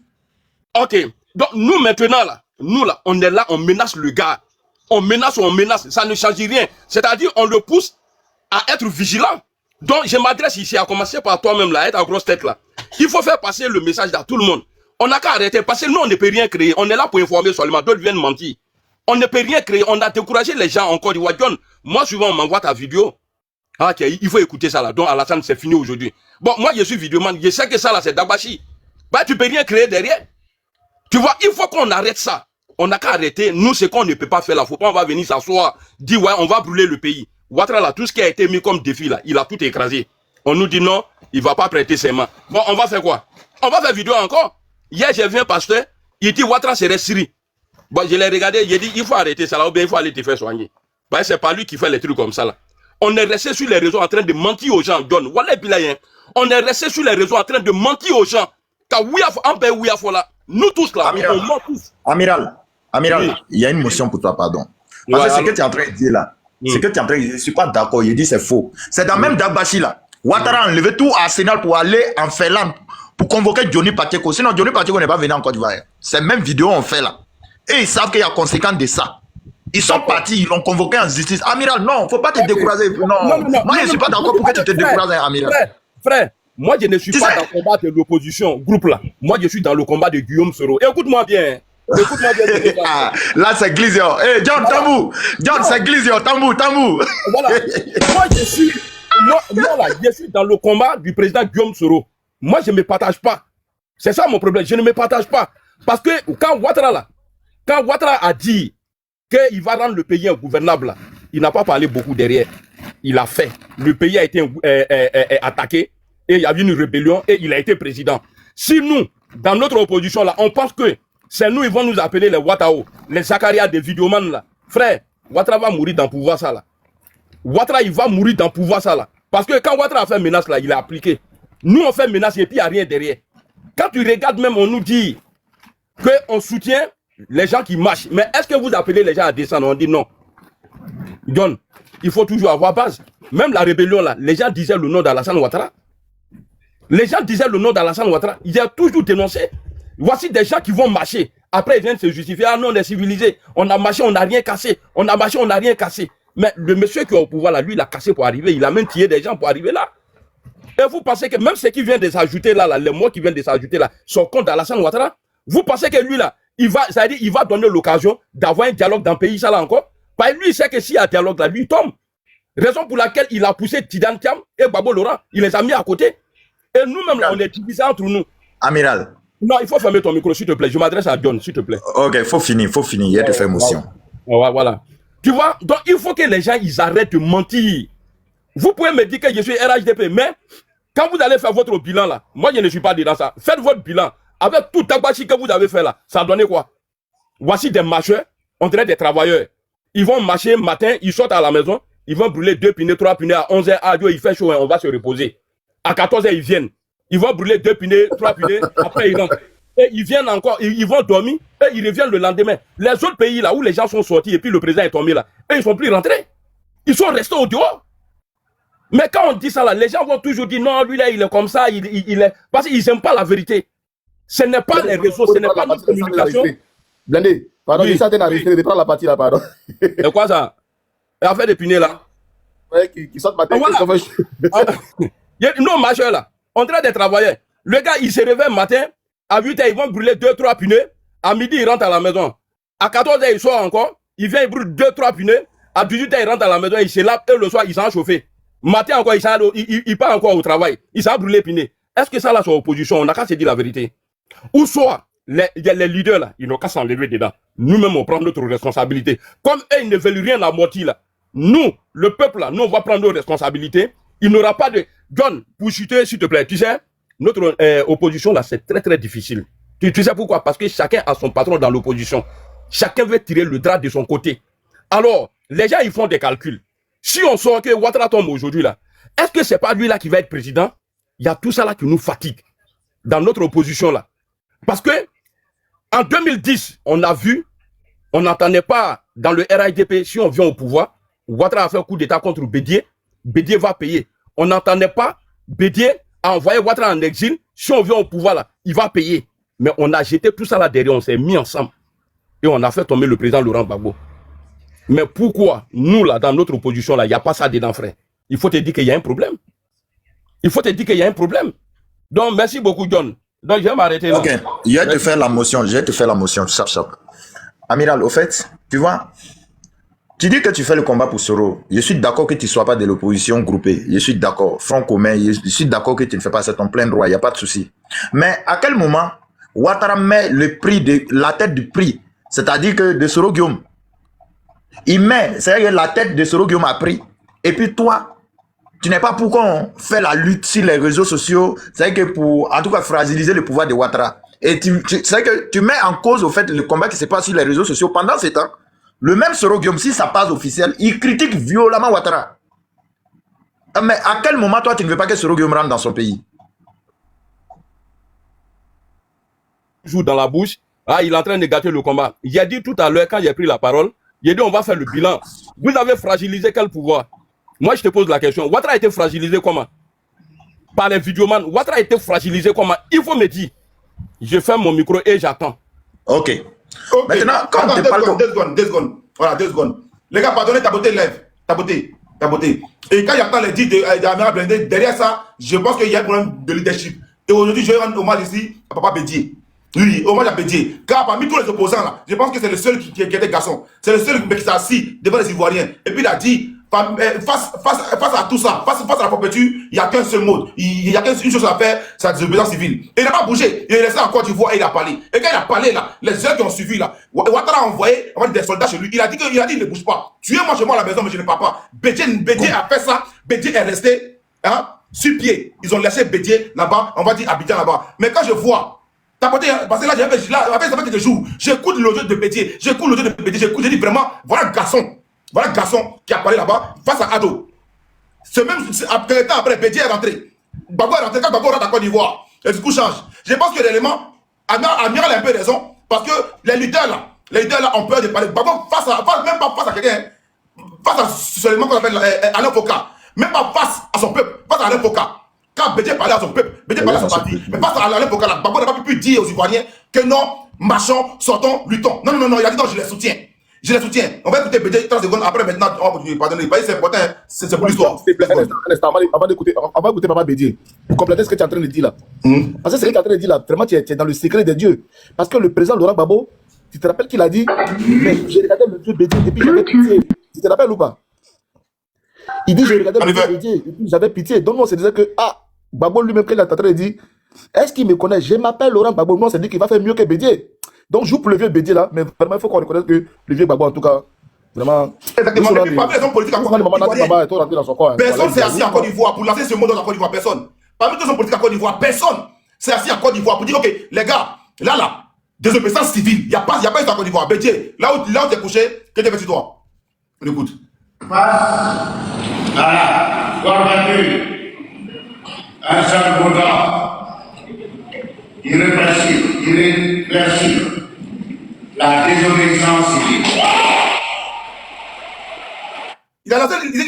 Ok. Donc, nous, maintenant, là, on est là, on menace le gars. On menace, ça ne change rien. C'est-à-dire, on le pousse à être vigilant. Donc, je m'adresse ici, à commencer par toi-même, là, être à grosse tête, là. Il faut faire passer le message à tout le monde. On n'a qu'à arrêter, parce que nous, on ne peut rien créer. On est là pour informer seulement, d'autres viennent mentir. On ne peut rien créer, on a découragé les gens encore. John, moi, souvent, on m'envoie ta vidéo. Ah, ok, il faut écouter ça, là. Donc, Alassane, c'est fini aujourd'hui. Bon, moi, je suis vidéoman, je sais que ça, là, c'est Dabashi. Bah, tu peux rien créer derrière. Tu vois, il faut qu'on arrête ça. On n'a qu'à arrêter. Nous, c'est qu'on ne peut pas faire là. Faut pas, on va venir s'asseoir, dire, ouais, on va brûler le pays. Ouattara, là, tout ce qui a été mis comme défi, là, il a tout écrasé. On nous dit non, il va pas prêter ses mains. Bon, on va faire quoi? On va faire vidéo encore. Hier, j'ai vu un pasteur, il dit, Ouattara serait Syrie. Bon, je l'ai regardé, il dit, il faut arrêter ça là, ou bien il faut aller te faire soigner. Bah, c'est pas lui qui fait les trucs comme ça, là. On est resté sur les réseaux en train de mentir aux gens, John. Voilà, on est resté sur les réseaux en train de mentir aux gens. Car là, nous tous là, on ment tous. Amiral, Oui. il y a une motion pour toi, pardon. Parce que ce que tu es en train de dire là, ce que tu es en train de dire, je ne suis pas d'accord, il dit c'est faux. C'est dans même Dabashi là. Ouattara a enlevé tout à Arsenal pour aller en Finlande pour convoquer Johnny Pacheco. Sinon, Johnny Pacheco n'est pas venu en Côte d'Ivoire. Ces mêmes vidéos on fait là. Et ils savent qu'il y a conséquence de ça. Ils sont partis, ils l'ont convoqué en justice. Amiral, non, il ne faut pas te décourager. Non. Moi, je ne suis pas d'accord pour que tu te décourages, Amiral. Frère, moi, je ne suis pas dans le combat de l'opposition, groupe là. Moi, je suis dans le combat de Guillaume Soro. Écoute-moi bien. Écoute-moi bien. Là, c'est Glizio. Hey, John, Tambou. John, c'est Glizio. Tambou. Voilà. Moi, je suis dans le combat du président Guillaume Soro. Moi, je ne me partage pas. C'est ça mon problème. Je ne me partage pas. Parce que quand Ouattara a dit qu'il va rendre le pays ingouvernable, là, il n'a pas parlé beaucoup derrière. Il a fait. Le pays a été attaqué et il y a eu une rébellion et il a été président. Si nous, dans notre opposition, là, on pense que c'est nous, ils vont nous appeler les Ouattao, les Zakaria des vidéomans, là. Frère, Ouattara va mourir dans le pouvoir, ça, là. Ouattara, il va mourir dans le pouvoir, ça, là. Parce que quand Ouattara a fait menace, là, il a appliqué. Nous, on fait menace et puis il n'y a rien derrière. Quand tu regardes même, on nous dit qu'on soutient les gens qui marchent. Mais est-ce que vous appelez les gens à descendre? On dit non. John, il faut toujours avoir base. Même la rébellion, là, les gens disaient le nom d'Alassane Ouattara. Les gens disaient le nom d'Alassane Ouattara. Ils ont toujours dénoncé. Voici des gens qui vont marcher. Après, ils viennent se justifier. Ah non, on est civilisés. On a marché, on n'a rien cassé. On a marché, on n'a rien cassé. Mais le monsieur qui est au pouvoir, là, lui, il a cassé pour arriver. Il a même tiré des gens pour arriver là. Et vous pensez que même ceux qui viennent de s'ajouter là, les mots qui viennent de s'ajouter là, sont contre Alassane Ouattara? Vous pensez que lui, là, il va donner l'occasion d'avoir un dialogue dans le pays, ça là encore? Parce que lui, il sait que s'il y a un dialogue là, lui, il tombe. Raison pour laquelle il a poussé Tidan Thiam et Babo Laurent. Il les a mis à côté. Et nous-mêmes, là, on est divisés entre nous. Amiral. Non, il faut fermer ton micro, s'il te plaît. Je m'adresse à John, s'il te plaît. Ok, faut finir. Il y a de faire motion. Voilà. Tu vois, donc il faut que les gens, ils arrêtent de mentir. Vous pouvez me dire que je suis RHDP, mais quand vous allez faire votre bilan, là, moi, je ne suis pas dedans ça. Faites votre bilan. Avec tout tabac que vous avez fait là, ça a donné quoi? Voici des marcheurs, on dirait des travailleurs. Ils vont marcher matin, ils sortent à la maison, ils vont brûler 2 pneus, 3 pneus à 11h. Ah, il fait chaud, on va se reposer. À 14h, ils viennent. Ils vont brûler 2 pneus, 3 pneus, après ils rentrent. Et ils viennent encore, ils vont dormir, et ils reviennent le lendemain. Les autres pays là où les gens sont sortis et puis le président est tombé là, et ils ne sont plus rentrés. Ils sont restés au dehors. Mais quand on dit ça là, les gens vont toujours dire non, lui là, il est comme ça, il est. Parce qu'ils n'aiment pas la vérité. Ce n'est pas les réseaux, ce n'est pas notre communication. Blindé, pardon, Oui. ça t'es arrêté de prendre la partie là, pardon. Et quoi ça? Affaire de punais là. Ouais, qui sortent matin. Non, majeur là. On dirait des travailleurs. Le gars, il se réveille matin, à 8h, ils vont brûler 2-3 pneus. À midi, il rentre à la maison. À 14h, il sort encore. Il vient, il brûle 2-3 pneus. À 18h, il rentre à la maison, il se lave. Et le soir, il s'en chauffe. Matin encore, il part encore au travail. Il s'en brûle les pneus. Est-ce que ça là, c'est opposition? On n'a qu'à se dire la vérité. Ou soit, les leaders là, ils n'ont qu'à s'enlever dedans. Nous-mêmes, on prend notre responsabilité. Comme eux, ils ne veulent rien à moitié là. Nous, le peuple là, nous, on va prendre nos responsabilités. Il n'aura pas de... John, pour chuter, s'il te plaît, tu sais, notre opposition là, c'est très très difficile. Tu sais pourquoi? Parce que chacun a son patron dans l'opposition. Chacun veut tirer le drap de son côté. Alors, les gens, ils font des calculs. Si on sort que Ouattara tombe aujourd'hui là, est-ce que c'est pas lui là qui va être président? Il y a tout ça là qui nous fatigue dans notre opposition là. Parce que en 2010, on a vu, on n'entendait pas dans le RHDP, si on vient au pouvoir, Ouattara a fait un coup d'état contre Bédié, Bédié va payer. On n'entendait pas, Bédié a envoyé Ouattara en exil, si on vient au pouvoir là, il va payer. Mais on a jeté tout ça là derrière, on s'est mis ensemble. Et on a fait tomber le président Laurent Gbagbo. Mais pourquoi, nous là, dans notre opposition là, il n'y a pas ça dedans, frère? Il faut te dire qu'il y a un problème. Il faut te dire qu'il y a un problème. Donc, merci beaucoup, John. Donc, je vais m'arrêter là. Ok, je vais te faire la motion, chap. Amiral, au fait, tu vois, tu dis que tu fais le combat pour Soro. Je suis d'accord que tu ne sois pas de l'opposition groupée. Je suis d'accord, front commun. Je suis d'accord que tu ne fais pas ça ton plein droit. Il n'y a pas de souci. Mais à quel moment Ouattara met le prix de la tête du prix, c'est-à-dire que de Soro Guillaume, il met, c'est-à-dire que la tête de Soro Guillaume a pris. Et puis toi, tu n'es pas pour qu'on fait la lutte sur les réseaux sociaux, c'est-à-dire que pour, en tout cas, fragiliser le pouvoir de Ouattara. Et c'est-à-dire que tu mets en cause, au fait, le combat qui se passe sur les réseaux sociaux pendant ces temps. Le même Soro Guillaume, si ça passe officiel, il critique violemment Ouattara. Mais à quel moment, toi, tu ne veux pas que Soro Guillaume rentre dans son pays? Joue dans la bouche, ah, il est en train de gâter le combat. Il a dit tout à l'heure, quand il a pris la parole, il a dit on va faire le bilan. Vous avez fragilisé quel pouvoir? Moi, je te pose la question. Ouattara a été fragilisé comment? Par les vidéomans. Ouattara a été fragilisé comment? Il faut me dire. Je ferme mon micro et j'attends. Ok. Maintenant, quand attends, tu parles... 2 secondes. Voilà, 2 secondes. Les gars, pardonnez, ta beauté lève. Ta beauté. Et quand il y a les dits d'Amira Blindé, derrière ça, je pense qu'il y a un problème de leadership. Et aujourd'hui, je vais rendre hommage ici à Papa Bédié. Oui, hommage à Bédié. Car parmi tous les opposants là, je pense que c'est le seul qui était garçon. C'est le seul qui s'est assis devant les Ivoiriens. Et puis il a dit, face à tout ça, face à la forfaiture, il n'y a qu'un seul mot. Il y a qu'une chose à faire, c'est la désobéissance civile. Et il n'a pas bougé. Il est resté en Côte d'Ivoire et il a parlé. Et quand il a parlé là, les heures qui ont suivi là, Ouattara a envoyé des soldats chez lui. Il a dit qu'il ne bouge pas. Tuez-moi chez moi à la maison, mais je ne pars pas. Bédié a fait ça. Bédié est resté sur pied. Ils ont laissé Bédié là-bas, on va dire Abidjan là-bas. Mais quand je vois, parce que là, ça fait quelques jours, j'écoute l'audio de Bédié, j'ai dit vraiment, voilà garçon qui a parlé là-bas face à Ado. Quelques temps après, Bédié est rentré. Gbagbo est rentré, quand Gbagbo rentre à Côte d'Ivoire, le discours change. Je pense que l'élément, Amiral a un peu raison, parce que les leaders là ont peur de parler. Gbagbo, même pas face à quelqu'un, face à seulement qu'on appelle Alain Foka, même pas face à son peuple, face à Alain Foka. Quand Bédié parlait à son peuple, Bédié parlait à son parti, mais face à Alain Foka, Gbagbo n'a pas pu dire aux Ivoiriens que non, marchons, sortons, luttons. Non, il a dit non, je les soutiens. On va écouter Bédié 30 secondes après maintenant. Pardonnez, c'est important, c'est pour l'histoire. Un instant, avant d'écouter, on va écouter Papa Bédié. Pour compléter ce que tu es en train de dire là. Parce que ce que tu es en train de dire là, vraiment, tu es dans le secret de Dieu. Parce que le président Laurent Gbagbo, tu te rappelles qu'il a dit, mais j'ai regardé le Dieu Bédié depuis que j'avais pitié. Tu te rappelles ou pas? Il dit, je regardais le Bédié, et puis j'avais pitié. Donc, on se disait que, Gbagbo lui-même, quand il a tenté, il dit, est-ce qu'il me connaît? Je m'appelle Laurent Gbagbo. Moi, on s'est dit qu'il va faire mieux que Bédié. Donc, je joue pour le vieux Bédié là, mais vraiment, il faut qu'on reconnaisse que le vieux Gbagbo, en tout cas, vraiment. Exactement. Et puis, parmi les hommes politiques en Côte d'Ivoire, personne s'est assis en Côte d'Ivoire pour lancer ce mot dans la Côte d'Ivoire. Personne. Parmi tous les hommes politiques en Côte d'Ivoire, personne s'est assis en Côte d'Ivoire pour dire, ok, les gars, là, désobéissance civile, il n'y a pas eu en Côte d'Ivoire. Bédié, là où tu es couché, que devais-tu toi? On écoute. Face à la convaincue, un seul mandat, irréversible, la désobéissance civile. Il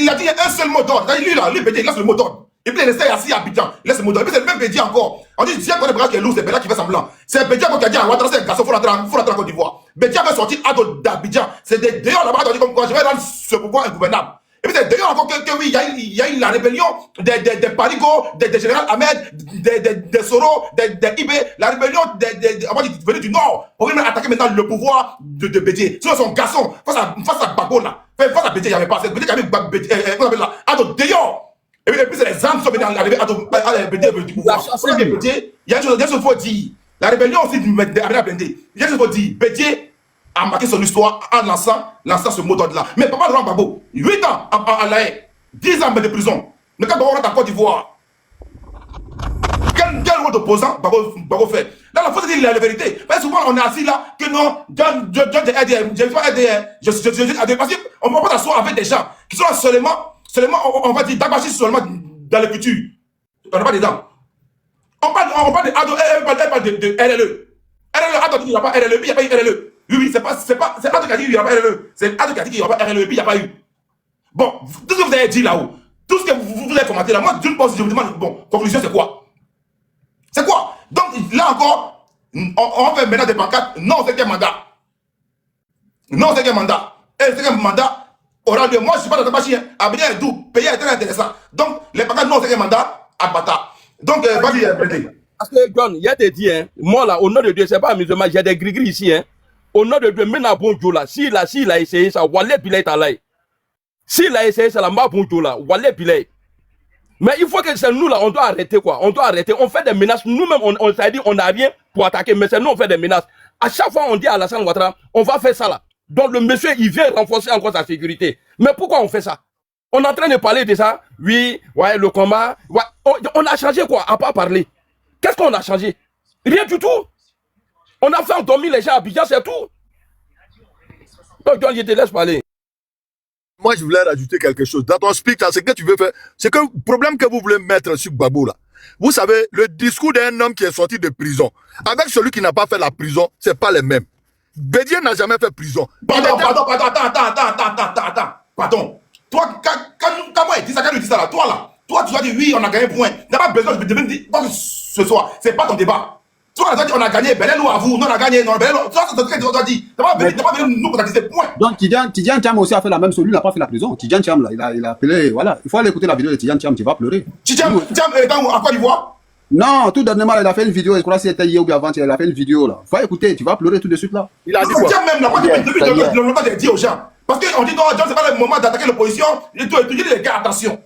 a dit un seul mot d'ordre. Lui, Bédié, il laisse le mot d'ordre. Et puis il restait assis à Abidjan, il laisse le mot d'ordre. Et puis c'est le même Bédié encore. On dit, tiens, quand le qui est lourd, c'est Bédié qui fait semblant. C'est Bédié qui a dit à Ouattara, c'est un garçon, il faut rentrer en Côte d'Ivoire. Bédié avait sorti d'Abidjan. C'est d'ailleurs là-bas, on dit comme quoi je vais rendre ce pouvoir ingouvernable. Et puis c'est d'ailleurs encore que oui, il y a eu la rébellion des Parigo, des général Ahmed, des Soro, des Ibé, la rébellion venue du Nord. On vient attaquer maintenant le pouvoir de Bédié. Sinon son garçon, face à Gbagbo là, face à Bédié, il n'y avait pas. C'est Bédié qui avait Bédié, comment on appelle là, d'ailleurs. Et puis c'est les armes qui sont venues arriver à Bédié du pouvoir. Bédié, il y a une chose qu'il faut dire. La rébellion aussi de Bédié. Il y a une chose qu'il faut dire. Bédié a marqué son histoire en lançant ce mot d'ordre-là. Mais Papa Laurent Gbagbo, 8 ans à La Haye, 10 ans de prison. Mais quand Gbagbo rentre en Côte d'Ivoire, quel rôle d'opposant Gbagbo fait? Là, il faut dire la vérité. Parce que souvent, on est assis là, que non, John de RDM, je ne vais pas RDM, je suis parce qu'on ne peut pas s'asseoir avec des gens qui sont là seulement, on va dire, d'Abachi seulement dans le futur. On n'est pas dedans. On parle de Ado, elle parle de RLE. RLE, Ado dit qu'il n'y a pas RLE, puis il n'y a pas eu RLE. Oui, c'est Ado qui a dit qu'il n'y a pas RLE. C'est Ado qui a dit qu'il n'y a pas RLE, puis il n'y a pas eu. Bon, tout ce que vous avez dit là-haut, tout ce que vous avez commenté là, moi, d'une part, je me demande, bon, conclusion, c'est quoi? C'est quoi? Donc, là encore, on fait maintenant des pancartes, non, c'est quel mandat? Non, c'est quel mandat? Et c'est quel mandat aura lieu. Moi, je ne suis pas dans ta machine. Abidjan est doux, pays est très intéressant. Donc, les pancartes, non, c'est quel mandat? À Bata. Donc, vas-y, parce que, John, il y a des dit, hein, moi là, au nom de Dieu, c'est pas amusement, j'ai des gris-gris ici, hein. Au nom de Dieu, maintenant, bon Dieu là, s'il a essayé ça, Wallet Bilay est allé. S'il a essayé ça, là, bon Dieu là, Wallet Bilay. Mais il faut que c'est nous là, on doit arrêter quoi. On doit arrêter. On fait des menaces. Nous-mêmes, on s'est dit, on n'a rien pour attaquer, mais c'est nous, on fait des menaces. À chaque fois, on dit à Alassane Ouattara, on va faire ça là. Donc le monsieur, il vient renforcer encore sa sécurité. Mais pourquoi on fait ça? On est en train de parler de ça. Oui, ouais, le combat. Ouais. On a changé quoi, à part parler. Qu'est-ce qu'on a changé? Rien du tout. On a fait endormir les gens à Abidjan, c'est tout. Donc, je te laisse parler. Moi, je voulais rajouter quelque chose. Dans ton speech, c'est que tu veux faire. C'est que le problème que vous voulez mettre sur Gbagbo, là. Vous savez, le discours d'un homme qui est sorti de prison, avec celui qui n'a pas fait la prison, c'est pas les mêmes. Bédié n'a jamais fait prison. Pardon. Pardon. Toi, quand moi, il dit ça, quand il dit ça là, toi, tu vas dire oui, on a gagné point. Tu n'as pas besoin de me dire ce soir. C'est pas ton débat. Toi, on a gagné, Bénin ou à vous, non, on a gagné, non, Bénin, toi, c'est ce que tu dois dire. Tu n'as pas venu nous contacter, point. Donc, Tidjane Thiam aussi a fait la même chose. Lui, il n'a pas fait la prison. Tidjane Thiam, là, il a appelé, voilà. Il faut aller écouter la vidéo de Tidjane Thiam, tu vas pleurer. Tidjane est à Côte d'Ivoire? Non, tout dernièrement, il a fait une vidéo, je crois que c'était hier ou bien avant, il a fait une vidéo, là. Faut écouter, tu vas pleurer tout de suite, là. Il a dit quoi? Même là, moi, depuis longtemps, j'ai dit aux gens. Parce qu'on dit, non, John, c'est pas le moment d'attaquer l'opposition, et tout, il dit, les gars, attention.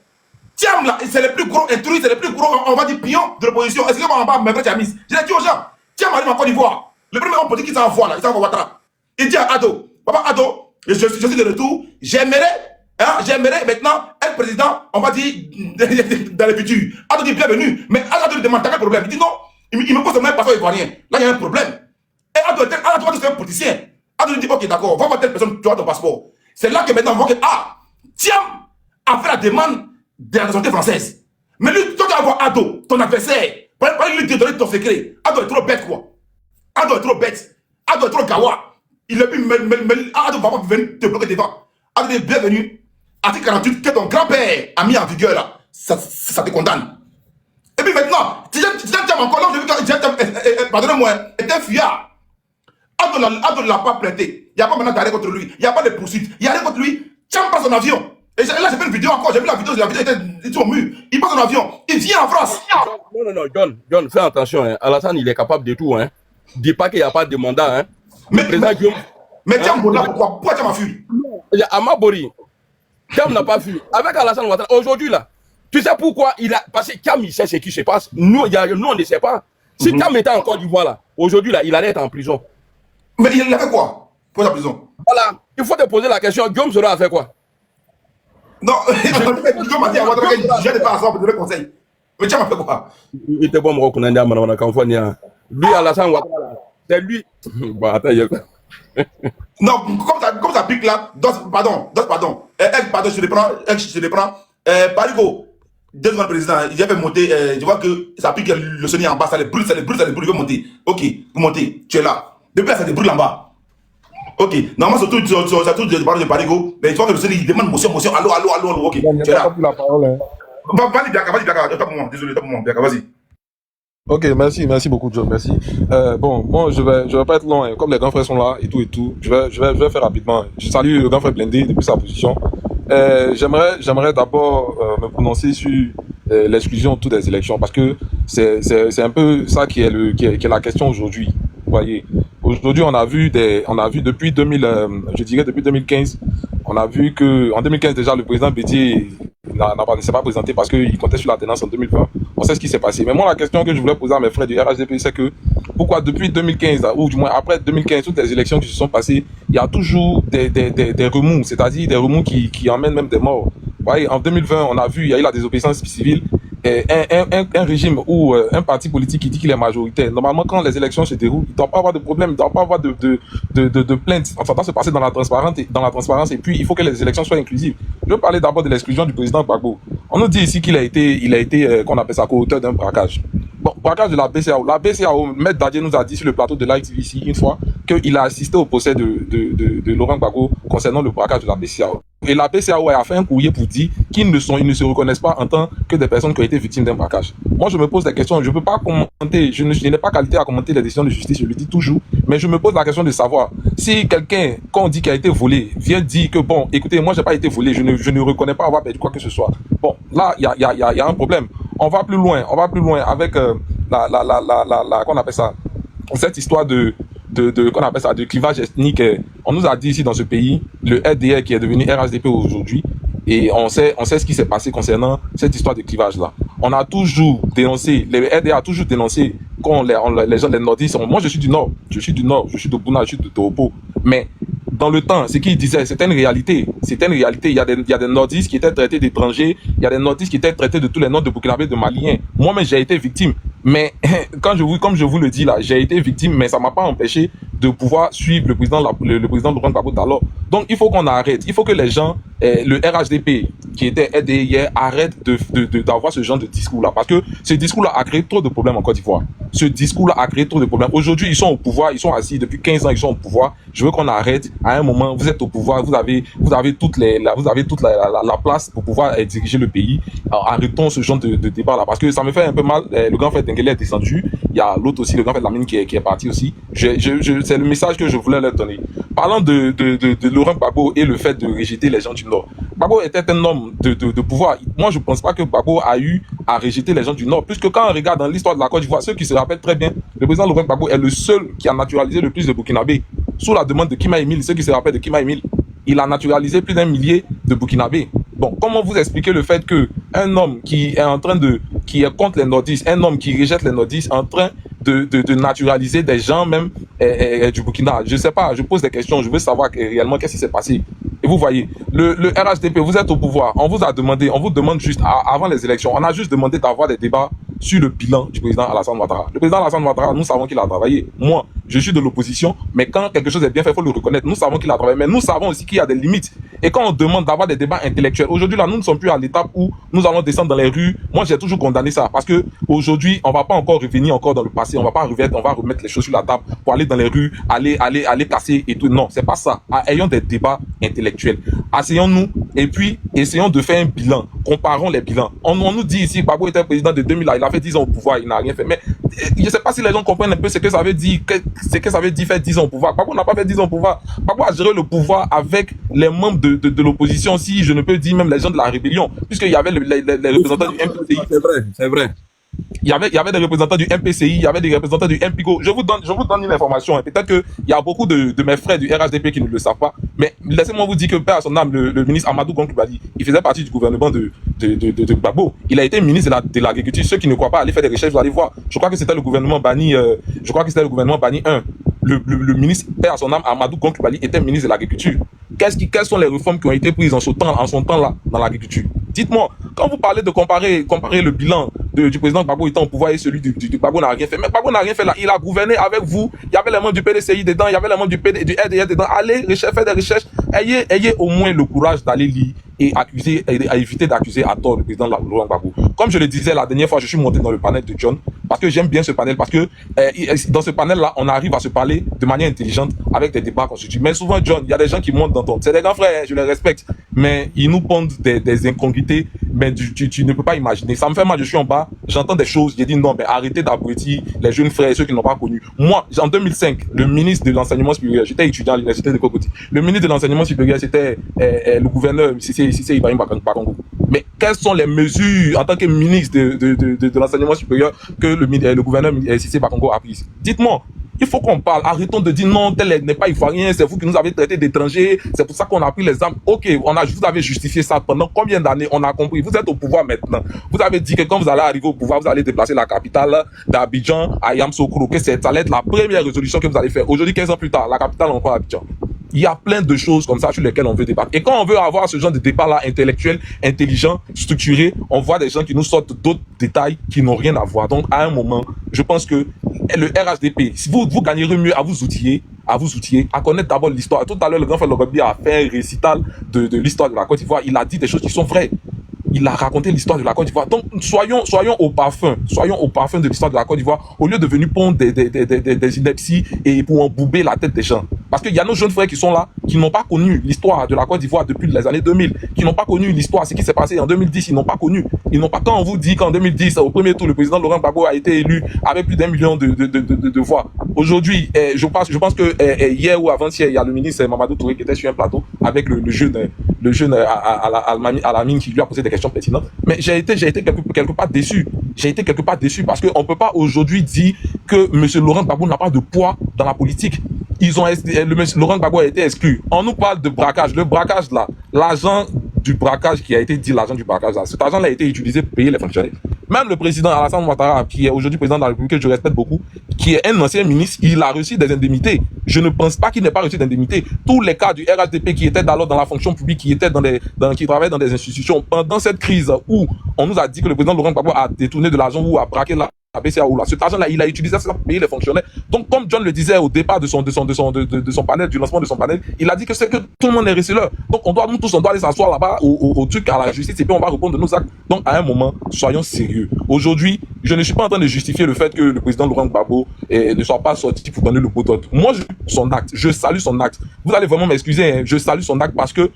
Thiam, là, c'est le plus gros intrus, c'est le plus gros, on va dire, pion de l'opposition. Est-ce qu'on va me mettre Thiamis? Je l'ai dit aux gens. Thiam arrive en Côte d'Ivoire. Le premier homme politique qui s'envoie là, il s'envoie Ouattara. Il dit à Ado, papa Ado, je suis de retour, j'aimerais maintenant être président, on va dire, dans le futur. Ado dit bienvenue, mais Ado lui demande, t'as quel problème? Il dit non, il me pose le même passeport ivoirien. Là, il y a un problème. Et Ado c'est un politicien. Ado lui dit, ok, d'accord, va voir telle personne, tu as ton passeport. C'est là que maintenant on voit que, Thiam a fait la demande de la nationalité française. Mais lui, toi, tu vas voir Ado, ton adversaire. Pas lui donner ton secret. Ado est trop bête, quoi. Ado est trop bête. Ado est trop gawa. Il est plus. Ado va pas venir te bloquer devant. Ado est bienvenu. Article 48 que ton grand-père a mis en vigueur, là. Ça te condamne. Et puis maintenant, Tidjane Thiam encore, là, j'ai vu que Tidjane Thiam, pardonnez-moi, est un fuyard. Ado ne l'a pas prêté. Il n'y a pas maintenant d'arrêt contre lui. Il n'y a pas de poursuite. Il y a rien contre lui. Thiam passe son avion. Et là, j'ai fait une vidéo encore. J'ai vu la vidéo était au mur. Il passe en avion. Il vient en France. Non, John, fais attention. Hein. Alassane, il est capable de tout. Hein. Dis pas qu'il n'y a pas de mandat. Hein. Mais Thiam, pourquoi Thiam a fui? Amabori, Cham n'a pas vu. Avec Alassane Ouattara, aujourd'hui là, tu sais pourquoi il a. Parce que Cham, il sait ce qui se passe. Nous, nous on ne sait pas. Si Cham était en Côte d'Ivoire là, aujourd'hui là, il allait être en prison. Mais il a fait quoi pour la prison? Voilà. Il faut te poser la question. Guillaume Soro a fait quoi? Non, Guillaume a dit à Ouattara que je n'ai pas à ça pour donner conseil. Mais Cham a fait quoi? Il était bon, moi, qu'on a dit à Madame Kanfonia. Lui, Alassane Ouattara, c'est lui. Bon, attends, non, comme ça pique là, pardon, je le prends. Parigo, 2 secondes président, il avait monté, je vois que ça pique le sonnier en bas, ça les brûle, il veut monter. Ok, vous montez, tu es là. Depuis là, ça te brûle en bas. Ok, normalement, surtout, je parle de Parigo, mais tu vois que le sonnier, il demande motion, allô, ok, tu es là. Vas-y, Biaka, désolé, Biaka, vas-y. Ok, merci beaucoup, John, merci. Bon, moi, je vais pas être long, hein. Comme les grands frères sont là et tout, je vais faire rapidement. Je salue le grand frère Blindé depuis sa position. J'aimerais d'abord me prononcer sur l'exclusion de toutes les élections, parce que c'est un peu ça qui est la question aujourd'hui. Vous voyez, aujourd'hui, on a vu depuis 2015, on a vu que en 2015 déjà le président Bédié ne s'est pas présenté parce qu'il comptait sur la tenance en 2020. On sait ce qui s'est passé. Mais moi, la question que je voulais poser à mes frères du RHDP, c'est que pourquoi depuis 2015, ou du moins après 2015, toutes les élections qui se sont passées, il y a toujours des remous, c'est-à-dire des remous qui emmènent même des morts. Vous voyez, en 2020, on a vu, il y a eu la désobéissance civile. Un régime ou un parti politique qui dit qu'il est majoritaire, normalement, quand les élections se déroulent, il ne doit pas avoir de problème, il ne doit pas avoir de plainte. Ça doit se passer dans la transparence, et puis il faut que les élections soient inclusives. Je veux parler d'abord de l'exclusion du président Gbagbo. On nous dit ici qu'il a été qu'on appelle ça, co-auteur d'un braquage. Bon, braquage de la BCAO. La BCAO, Maître Dadier nous a dit sur le plateau de Live TV ici, une fois, qu'il a assisté au procès de Laurent Gbagbo concernant le braquage de la BCAO. Et la BCAO a fait un courrier pour dire qu'ils ne se reconnaissent pas en tant que des personnes qui ont été victimes d'un braquage. Moi, je me pose la question, je ne peux pas commenter, je n'ai pas qualité à commenter les décisions de justice, je le dis toujours, mais je me pose la question de savoir si quelqu'un, quand on dit qu'il a été volé, vient dire que bon, écoutez, moi, j'ai pas été volé, je ne reconnais pas avoir perdu quoi que ce soit. Bon, là, il y a un problème. On va plus loin avec qu'on appelle ça, cette histoire qu'on appelle ça, de clivage ethnique. On nous a dit ici dans ce pays, le RDR qui est devenu RHDP aujourd'hui, et on sait ce qui s'est passé concernant cette histoire de clivage-là. On a toujours dénoncé, le RDR a toujours dénoncé quand les gens, les nordistes, moi je suis du nord, je suis de Bouna, je suis de Toropo, mais dans le temps, ce qu'il disait, c'était une réalité. Il y a des nordistes qui étaient traités d'étrangers, il y a des nordistes qui étaient traités de tous les noms de Burkinabés, de Maliens. Moi-même, j'ai été victime. Mais, comme je vous le dis là, j'ai été victime, mais ça m'a pas empêché de pouvoir suivre le président Laurent Gbagbo d'alors. Donc, il faut qu'on arrête. Il faut que les gens, le RHDP, qui était aidé hier, arrête d'avoir ce genre de discours-là. Parce que ce discours-là a créé trop de problèmes en Côte d'Ivoire. Ce discours-là a créé trop de problèmes. Aujourd'hui, ils sont au pouvoir, ils sont assis depuis 15 ans, ils sont au pouvoir. Je veux qu'on arrête. À un moment, vous êtes au pouvoir, vous avez toute la place pour pouvoir diriger le pays. Alors, arrêtons ce genre de débat-là. Parce que ça me fait un peu mal. Le grand frère Dengele est descendu. Il y a l'autre aussi, le grand frère Lamine qui est parti aussi. C'est le message que je voulais leur donner. Parlant de Laurent Gbagbo et le fait de rejeter les gens du Nord. Gbagbo était un homme de pouvoir. Moi, je ne pense pas que Gbagbo a eu à rejeter les gens du Nord. Puisque quand on regarde dans l'histoire de la Côte d'Ivoire, ceux qui se rappellent très bien, le président Laurent Gbagbo est le seul qui a naturalisé le plus de Burkinabés. Sous la demande de Kima Emile, ceux qui se rappellent de Kima Emile, il a naturalisé plus d'1 millier de Burkinabés. Bon, comment vous expliquez le fait que un homme qui est contre les nordistes, un homme qui rejette les nordistes, en train de naturaliser des gens même du Burkina? Je sais pas, je pose des questions, je veux savoir réellement qu'est-ce qui s'est passé. Et vous voyez, le RHDP, vous êtes au pouvoir, on vous demande juste, avant les élections, on a juste demandé d'avoir des débats sur le bilan du président Alassane Ouattara. Le président Alassane Ouattara, nous savons qu'il a travaillé. Moi, je suis de l'opposition, mais quand quelque chose est bien fait, il faut le reconnaître. Nous savons qu'il a travaillé, mais nous savons aussi qu'il y a des limites. Et quand on demande d'avoir des débats intellectuels, aujourd'hui là, nous ne sommes plus à l'étape où nous allons descendre dans les rues. Moi, j'ai toujours condamné ça, parce que aujourd'hui, on va pas encore revenir dans le passé, on va remettre les choses sur la table pour aller dans les rues, aller casser et tout. Non, c'est pas ça. Ayons des débats intellectuels. Asseyons-nous et puis essayons de faire un bilan. Comparons les bilans. On nous dit ici, Gbagbo était président de 2000 là, il a fait 10 ans au pouvoir, il n'a rien fait. Mais je sais pas si les gens comprennent un peu ce que ça veut dire, faire 10 ans au pouvoir. Gbagbo n'a pas fait 10 ans au pouvoir. Gbagbo a géré le pouvoir avec les membres de l'opposition, si je ne peux dire même les gens de la rébellion, puisqu'il y avait les représentants du MPCI. C'est vrai. il y avait des représentants du MPCI, il y avait des représentants du MPIGO. Je vous donne une information. Hein. Peut-être qu'il y a beaucoup de mes frères du RHDP qui ne le savent pas, mais laissez-moi vous dire que, père à son âme, le ministre Amadou Gon-Coulibaly, il faisait partie du gouvernement de Gbagbo. Il a été ministre de l'Agriculture. Ceux qui ne croient pas, allez faire des recherches, vous allez voir. Je crois que c'était le gouvernement Bani 1. Le ministre, père à son âme, Amadou Gon-Coulibaly, était ministre de l'Agriculture. Quelles sont les réformes qui ont été prises en son temps-là dans l'agriculture? Dites-moi, quand vous parlez de comparer le bilan du président Gbagbo étant au pouvoir et celui du Gbagbo n'a rien fait. Mais Gbagbo n'a rien fait là. Il a gouverné avec vous. Il y avait les membres du PDCI dedans, il y avait les membres du RDS dedans. Allez faire des recherches. Ayez au moins le courage d'aller lire et à éviter d'accuser à tort le président Laurent Gbagbo. Comme je le disais la dernière fois, je suis monté dans le panel de John parce que j'aime bien ce panel, parce que dans ce panel-là, on arrive à se parler de manière intelligente avec des débats constructifs. Mais souvent, John, il y a des gens qui montent dans ton... C'est des grands frères, je les respecte, mais ils nous pondent des incongruités, mais tu ne peux pas imaginer. Ça me fait mal, je suis en bas, j'entends des choses, j'ai dit non, mais arrêtez d'abrutir les jeunes frères et ceux qui n'ont pas connu. Moi, en 2005, le ministre de l'enseignement supérieur, j'étais étudiant à l'université de Cocody, le ministre de l'enseignement supérieur, c'était le gouverneur Cissé Ibrahim Bakongo. Mais quelles sont les mesures en tant que ministre de l'enseignement supérieur que le gouverneur Cissé Bakongo a prises? Dites-moi. Il faut qu'on parle. Arrêtons de dire non, tel n'est pas ivoirien, c'est vous qui nous avez traités d'étrangers, c'est pour ça qu'on a pris les armes. Ok, vous avez justifié ça pendant combien d'années? On a compris. Vous êtes au pouvoir maintenant. Vous avez dit que quand vous allez arriver au pouvoir, vous allez déplacer la capitale d'Abidjan à Yamoussoukro, que ça allait être la première résolution que vous allez faire. Aujourd'hui, 15 ans plus tard, la capitale est encore à Abidjan. Il y a plein de choses comme ça sur lesquelles on veut débattre. Et quand on veut avoir ce genre de débat-là intellectuel, intelligent, structuré, on voit des gens qui nous sortent d'autres détails qui n'ont rien à voir. Donc, à un moment, je pense que le RHDP, si vous gagnerez mieux à vous outiller, à connaître d'abord l'histoire. Tout à l'heure, le grand frère Lorobi a fait un récital de l'histoire de la Côte d'Ivoire. Il a dit des choses qui sont vraies. Il a raconté l'histoire de la Côte d'Ivoire. Donc, soyons au parfum de l'histoire de la Côte d'Ivoire, au lieu de venir pondre des inepties et pour embouber la tête des gens. Parce qu'il y a nos jeunes frères qui sont là, qui n'ont pas connu l'histoire de la Côte d'Ivoire depuis les années 2000, qui n'ont pas connu l'histoire, ce qui s'est passé en 2010, ils n'ont pas connu. Quand on vous dit qu'en 2010, au premier tour, le président Laurent Gbagbo a été élu avec plus d'1 million de voix. Aujourd'hui, je pense que hier ou avant-hier, il y a le ministre Mamadou Touré qui était sur un plateau avec le jeune à la mine qui lui a posé des questions pertinentes. Mais j'ai été quelque part déçu. Parce qu'on ne peut pas aujourd'hui dire que M. Laurent Gbagbo n'a pas de poids dans la politique. Laurent Gbagbo a été exclu. On nous parle de braquage. Le braquage là, l'argent du braquage qui a été dit, l'argent du braquage là, cet argent là a été utilisé pour payer les fonctionnaires. Même le président Alassane Ouattara, qui est aujourd'hui président de la République, que je respecte beaucoup, qui est un ancien ministre, il a reçu des indemnités. Je ne pense pas qu'il n'ait pas reçu d'indemnités. Tous les cas du RHDP qui étaient dans la fonction publique, qui travaillaient dans des institutions, pendant cette crise où on nous a dit que le président Laurent Gbagbo a détourné de l'argent ou a braqué la BCAO là. Cet argent-là, il a utilisé ça pour payer les fonctionnaires. Donc, comme John le disait au départ de son panel, du lancement de son panel, il a dit que c'est que tout le monde est receleur. Donc, on doit aller s'asseoir là-bas au truc à la justice et puis on va répondre de nos actes. Donc, à un moment, soyons sérieux. Aujourd'hui, je ne suis pas en train de justifier le fait que le président Laurent Gbagbo ne soit pas sorti pour donner le mot d'ordre. Moi, je salue son acte. Vous allez vraiment m'excuser, hein, je salue son acte parce que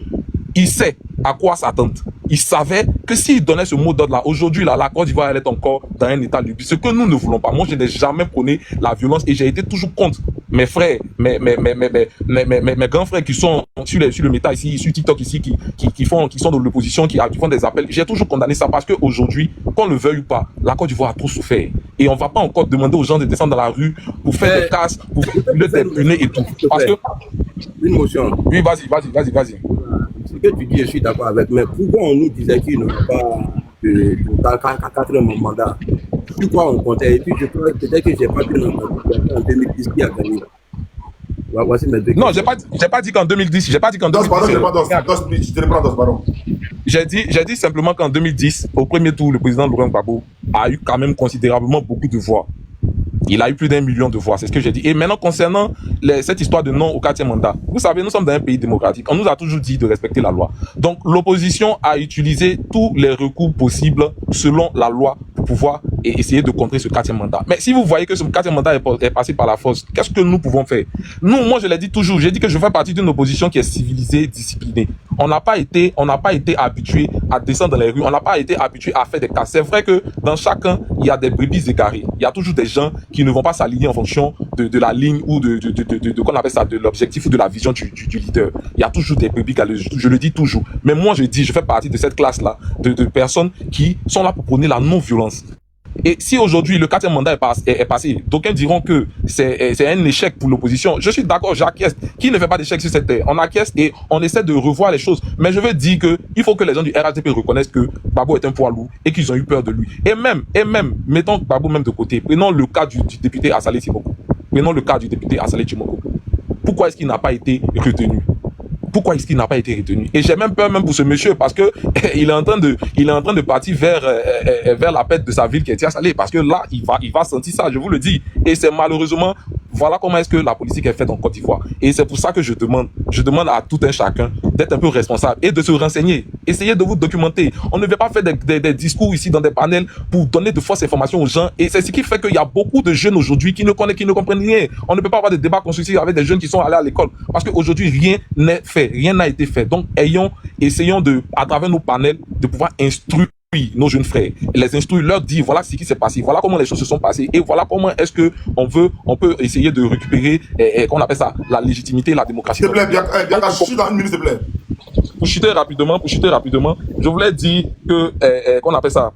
il sait à quoi s'attendre. Il savait que s'il donnait ce mot d'ordre-là, aujourd'hui, là, la Côte d'Ivoire, elle est encore dans un état lubrique. Ce que nous ne voulons pas. Moi, je n'ai jamais prôné la violence et j'ai été toujours contre mes frères, mes grands frères qui sont sur le méta ici, sur TikTok ici, qui sont dans l'opposition, qui font des appels. J'ai toujours condamné ça parce qu'aujourd'hui, qu'on le veuille ou pas, la Côte d'Ivoire a trop souffert. Et on va pas encore demander aux gens de descendre dans la rue pour faire des casses, pour faire des punais et tout. Parce que... Une motion. Oui, vas-y. Ce que tu dis, je suis d'accord avec, mais pourquoi on nous disait qu'il ne va pas qu'à 4e mandat? Sur quoi on comptait? Et puis je crois peut-être que j'ai pas pu en 2010 qui a gagné. Voici mes deux. Non, j'ai pas dit qu'en 2010. J'ai pas dit qu'en 2010. J'ai dit simplement qu'en 2010, au premier tour, le président Laurent Gbagbo a eu quand même considérablement beaucoup de voix. Il a eu plus d'1 million de voix, c'est ce que j'ai dit. Et maintenant, concernant cette histoire de non au 4e mandat, vous savez, nous sommes dans un pays démocratique. On nous a toujours dit de respecter la loi. Donc, l'opposition a utilisé tous les recours possibles selon la loi pour pouvoir essayer de contrer ce 4e mandat. Mais si vous voyez que ce 4e mandat est passé par la force, qu'est-ce que nous pouvons faire? Moi, je l'ai dit toujours, j'ai dit que je fais partie d'une opposition qui est civilisée, disciplinée. On n'a pas été habitué à descendre dans les rues, on n'a pas été habitué à faire des cas. C'est vrai que dans chacun, il y a des brebis égarées. Il y a toujours des gens qui ne vont pas s'aligner en fonction de la ligne ou qu'on appelle ça, de l'objectif ou de la vision du leader. Il y a toujours des brebis galeuses, je le dis toujours. Mais moi, je fais partie de cette classe-là, de personnes qui sont là pour prôner la non-violence. Et si aujourd'hui le 4e mandat est passé, d'aucuns diront que c'est un échec pour l'opposition. Je suis d'accord, j'acquiesce. Qui ne fait pas d'échec sur cette terre? On acquiesce et on essaie de revoir les choses. Mais je veux dire que il faut que les gens du RHDP reconnaissent que Gbagbo est un poids lourd et qu'ils ont eu peur de lui. Et même, mettons Gbagbo même de côté. Prenons le cas du député Assalé Timoko. Prenons le cas du député Assalé Timoko. Pourquoi est-ce qu'il n'a pas été retenu? Pourquoi est-ce qu'il n'a pas été retenu? Et j'ai même peur même pour ce monsieur parce que il est en train de partir vers la pète de sa ville qui est Assalé, parce que là il va sentir ça, je vous le dis. Et c'est malheureusement, voilà comment est-ce que la politique est faite en Côte d'Ivoire. Et c'est pour ça que je demande à tout un chacun d'être un peu responsable et de se renseigner. Essayez de vous documenter. On ne veut pas faire des discours ici dans des panels pour donner de fausses informations aux gens. Et c'est ce qui fait qu'il y a beaucoup de jeunes aujourd'hui qui ne comprennent rien. On ne peut pas avoir des débats constructifs avec des jeunes qui sont allés à l'école. Parce qu'aujourd'hui, rien n'est fait. Rien n'a été fait. Donc, essayons à travers nos panels, de pouvoir instruire nos jeunes frères, les instruire, leur dire voilà ce qui s'est passé, voilà comment les choses se sont passées et voilà comment est-ce que on peut essayer de récupérer, qu'on appelle ça, la légitimité et la démocratie. S'il te plaît, Bianca, je suis dans une minute, s'il te plaît. Pour chuter rapidement, je voulais dire que, qu'on appelle ça,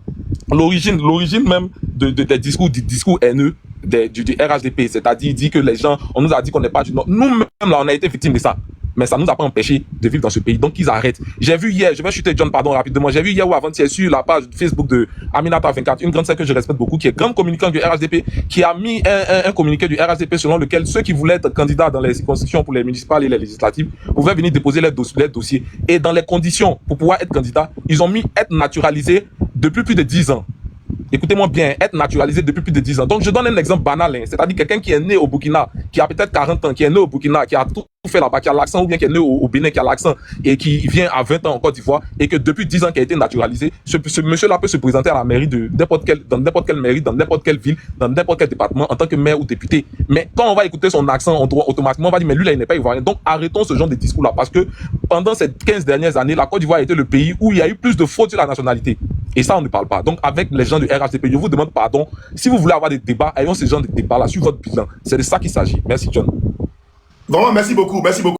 l'origine même des discours haineux du RHDP, c'est-à-dire dit que les gens, on nous a dit qu'on n'est pas du Nord. Nous-mêmes, là, on a été victimes de ça. Mais ça nous a pas empêché de vivre dans ce pays. Donc, ils arrêtent. J'ai vu hier, je vais chuter John, pardon, rapidement. J'ai vu hier ou avant-hier sur la page Facebook de Aminata 24, une grande sœur que je respecte beaucoup, qui est grande communicante du RHDP, qui a mis un communiqué du RHDP selon lequel ceux qui voulaient être candidats dans les circonscriptions pour les municipales et les législatives pouvaient venir déposer leurs dossiers. Et dans les conditions pour pouvoir être candidat, ils ont mis être naturalisé depuis plus de 10 ans. Écoutez-moi bien, être naturalisé depuis plus de 10 ans. Donc, je donne un exemple banal, hein. C'est-à-dire quelqu'un qui est né au Burkina, qui a peut-être 40 ans, qui est né au Burkina, qui a tout fait là-bas, qui a l'accent, ou bien qui est né au Bénin, qui a l'accent, et qui vient à 20 ans en Côte d'Ivoire, et que depuis 10 ans qui a été naturalisé, ce monsieur-là peut se présenter à la mairie dans n'importe quelle mairie, dans n'importe quelle ville, dans n'importe quel département, en tant que maire ou député. Mais quand on va écouter son accent, automatiquement, on va dire, mais lui, là, il n'est pas ivoirien. Donc, arrêtons ce genre de discours-là, parce que pendant ces 15 dernières années, la Côte d'Ivoire a été le pays où il y a eu plus de fraude sur la nationalité. Et ça, on ne parle pas. Donc, avec les gens du RHDP, je vous demande pardon. Si vous voulez avoir des débats, ayons ce genre de débats-là sur votre bilan. C'est de ça qu'il s'agit. Merci, John. Vraiment, merci beaucoup. Merci beaucoup.